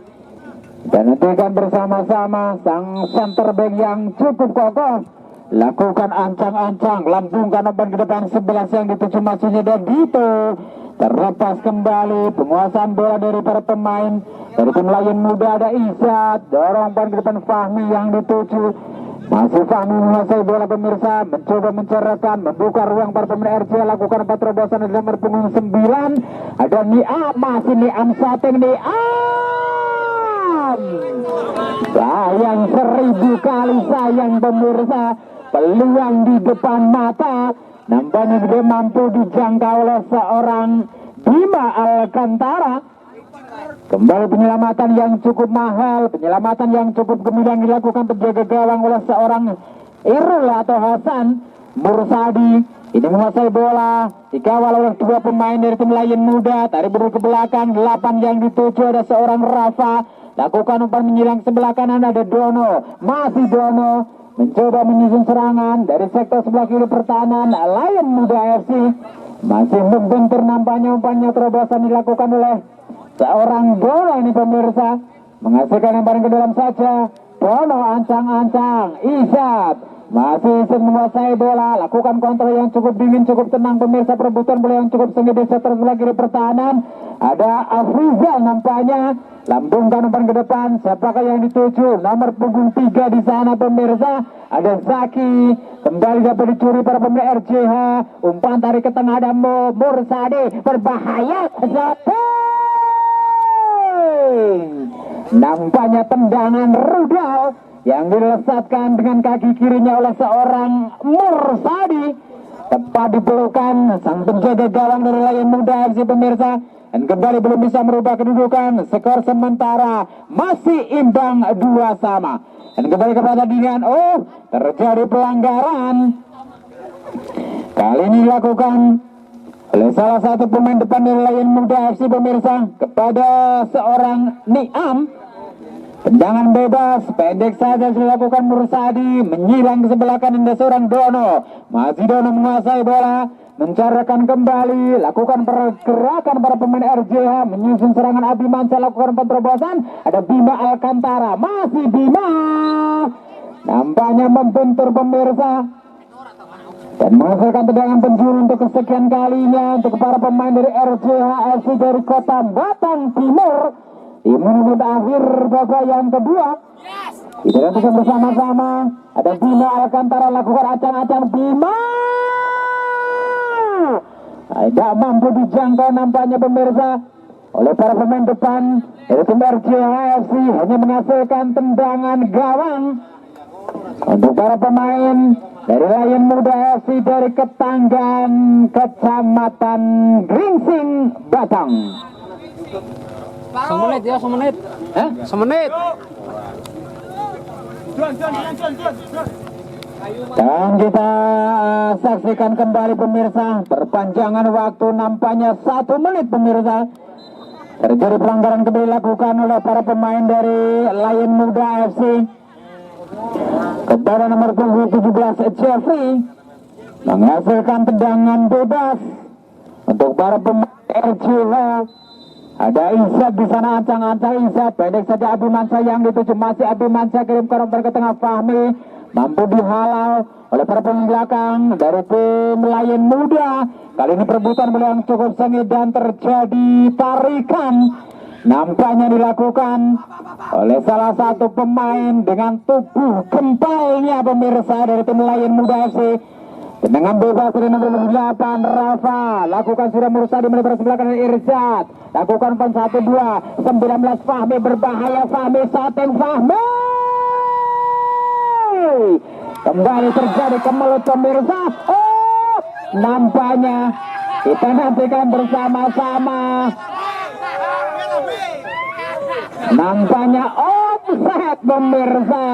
Dan hentikan bersama-sama sang center back yang cukup kokoh, lakukan ancang-ancang, lambungkan umpan ke depan 11 yang dituju maksudnya, dan Dito terlepas kembali. Penguasaan bola dari para pemain dari tim Lion Muda. Ada Izzat, dorong umpan ke depan Fahmi yang dituju. Masih Fahmi menguasai bola pemirsa, mencoba mencerahkan, membuka ruang para pemain RCH, lakukan 4 terobosan di nomor punggung 9. Ada Niam, masih Niam Sateng, Niam. Sayang, 1000 kali sayang pemirsa, peluang di depan mata. Nampaknya dia mampu dijangkau oleh seorang Bima Alcantara. Kembali penyelamatan yang cukup mahal, penyelamatan yang cukup gemilang dilakukan penjaga gawang oleh seorang Irul atau Hasan Mursadi. Ini menguasai bola, dikawal oleh 2 pemain dari tim Lion Muda. Tarik ke belakang, 8 yang dituju, ada seorang Rafa. Lakukan umpan menyerang sebelah kanan, ada Dono, masih Dono mencoba menyusun serangan dari sektor sebelah kiri pertahanan Lion Muda FC. Masih membentur, nampaknya umpannya terobosan dilakukan oleh seorang Dono ini pemirsa, menghasilkan lemparan ke dalam saja. Dono ancang-ancang, Izzat masih menguasai bola, lakukan kontrol yang cukup dingin, cukup tenang pemirsa. Perebutan bola yang cukup sengit di sektor sebelah kiri pertahanan. Ada Afrizal nampaknya, lambungkan umpan ke depan. Siapakah yang dituju? Nomor punggung 3 di sana pemirsa. Ada Zaki, kembali dapat dicuri para pemain RCH. Umpan tarik ke tengah, ada Mursadi, berbahaya. Nampaknya tendangan rudal yang dilesatkan dengan kaki kirinya oleh seorang Mursadi, tepat di pelukan sang penjaga gawang dari Lion Muda FC pemirsa. Dan kembali belum bisa merubah kedudukan, skor sementara masih imbang 2-2. Dan kembali ke pertandingan. Oh, terjadi pelanggaran. Kali ini dilakukan oleh salah satu pemain depan dari Lion Muda FC pemirsa kepada seorang Niam. Tendangan bebas, pendek saja dilakukan Mursadi, menyilang ke sebelah kanan ada seorang Dono. Masih Dono menguasai bola, mencarahkan kembali, lakukan pergerakan para pemain RCH, menyusun serangan Abimansyah, lakukan penerobosan. Ada Bima Alcantara, masih Bima, nampaknya membentur pemirsa dan menghasilkan tendangan penjuru untuk kesekian kalinya untuk para pemain dari RCH FC dari Kota Batang Timur. Di menit akhir babak yang kedua, kita lakukan bersama-sama. Ada Bima Alcantara, lakukan acang-acang Bima, tidak mampu dijangkau nampaknya pemirsa oleh para pemain depan dari tim RCH FC, hanya menghasilkan tendangan gawang untuk para pemain dari Lion Muda FC dari Ketanggan, Kecamatan Gringsing, Batang. Semenit ya, semenit. Semenit. Dan kita saksikan kembali pemirsa, perpanjangan waktu nampaknya 1 menit pemirsa. Terjadi pelanggaran kembali dilakukan oleh para pemain dari Lion Muda FC kepada nomor punggung 17 Jeffrey, menghasilkan tendangan bebas untuk para pemain RCH. Ada Izzat di sana, ancang-ancang Izzat, pendek saja Abimansyah yang dituju, masih Abimansyah kirimkan umpan ke tengah. Fahmi mampu dihalau oleh para pemain belakang dari tim Lion Muda. Kali ini perebutan bola yang cukup sengit dan terjadi tarikan, nampaknya dilakukan oleh salah satu pemain dengan tubuh gempalnya pemirsa dari tim Lion Muda FC. Tendangan bebas dari nomor 8 Rafa, lakukan sudah Mursadi melebar sebelah kanan Irzat, lakukan umpan 1-2, 19 Fahmi, berbahaya Fahmi, Sateng Fahmi, kembali terjadi kemelut pemirsa. Oh, nampaknya kita nantikan bersama-sama, nampaknya offside pemirsa.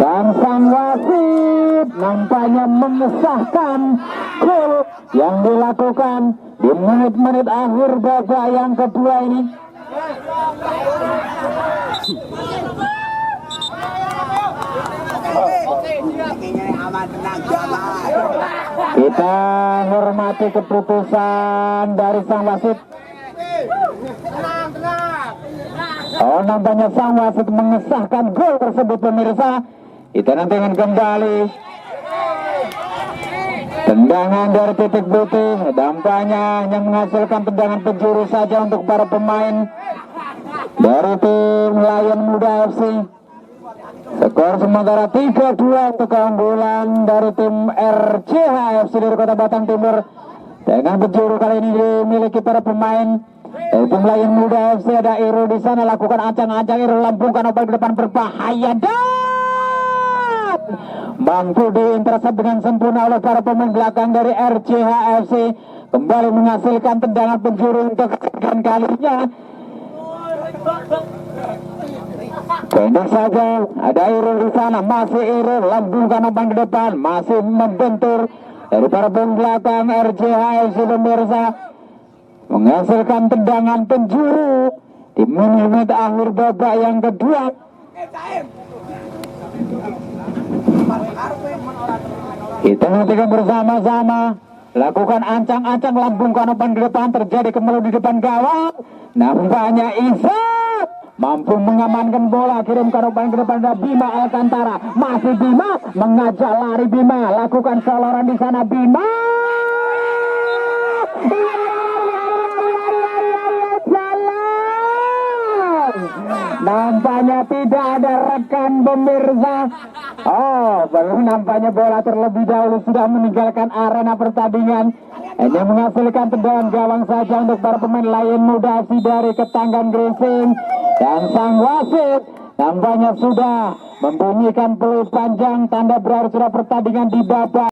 Dan sang wasit nampaknya mengesahkan gol yang dilakukan di menit-menit akhir babak yang kedua ini. Kita hormati keputusan dari sang wasit. Oh, nampaknya sang wasit mengesahkan gol tersebut, pemirsa. Kita nantikan kembali tendangan dari titik putih. Dampaknya hanya menghasilkan tendangan penjuru saja untuk para pemain dari tim Lion Muda FC. Skor sementara 3-2 untuk keunggulan dari tim RCH FC dari Kota Batang Timur. Dengan penjuru kali ini dimiliki para pemain dari tim Lion Muda FC. Ada Iro di sana, lakukan ancang-ancang, Iro lambungkan obat ke depan berbahaya dan mampu diintercept dengan sempurna oleh para pemain belakang dari RCH FC. Kembali menghasilkan tendangan penjuru untuk kesekian kalinya. Pendek saja, ada Iro di sana, masih Iro lambungkan umpan ke depan, masih membentur dari para pemain belakang RCH FC, pemirsa, menghasilkan tendangan penjuru di menit akhir babak yang kedua. Kita nantikan bersama-sama, lakukan ancang-ancang, lambungkan umpan ke depan, terjadi kemelut di depan gawang. Nampaknya Isak mampu mengamankan bola, kirimkan umpan ke depan dari Bima Alcantara. Masih Bima mengajak lari, Bima lakukan soloran di sana, Bima. Nampaknya tidak ada rekan, pemirsa. Oh, baru nampaknya bola terlebih dahulu sudah meninggalkan arena pertandingan. Hanya menghasilkan tendangan gawang saja untuk para pemain Lion Muda FC dari Ketanggan Gresik. Dan sang wasit nampaknya sudah membunyikan peluit panjang, tanda berakhir sudah pertandingan di babak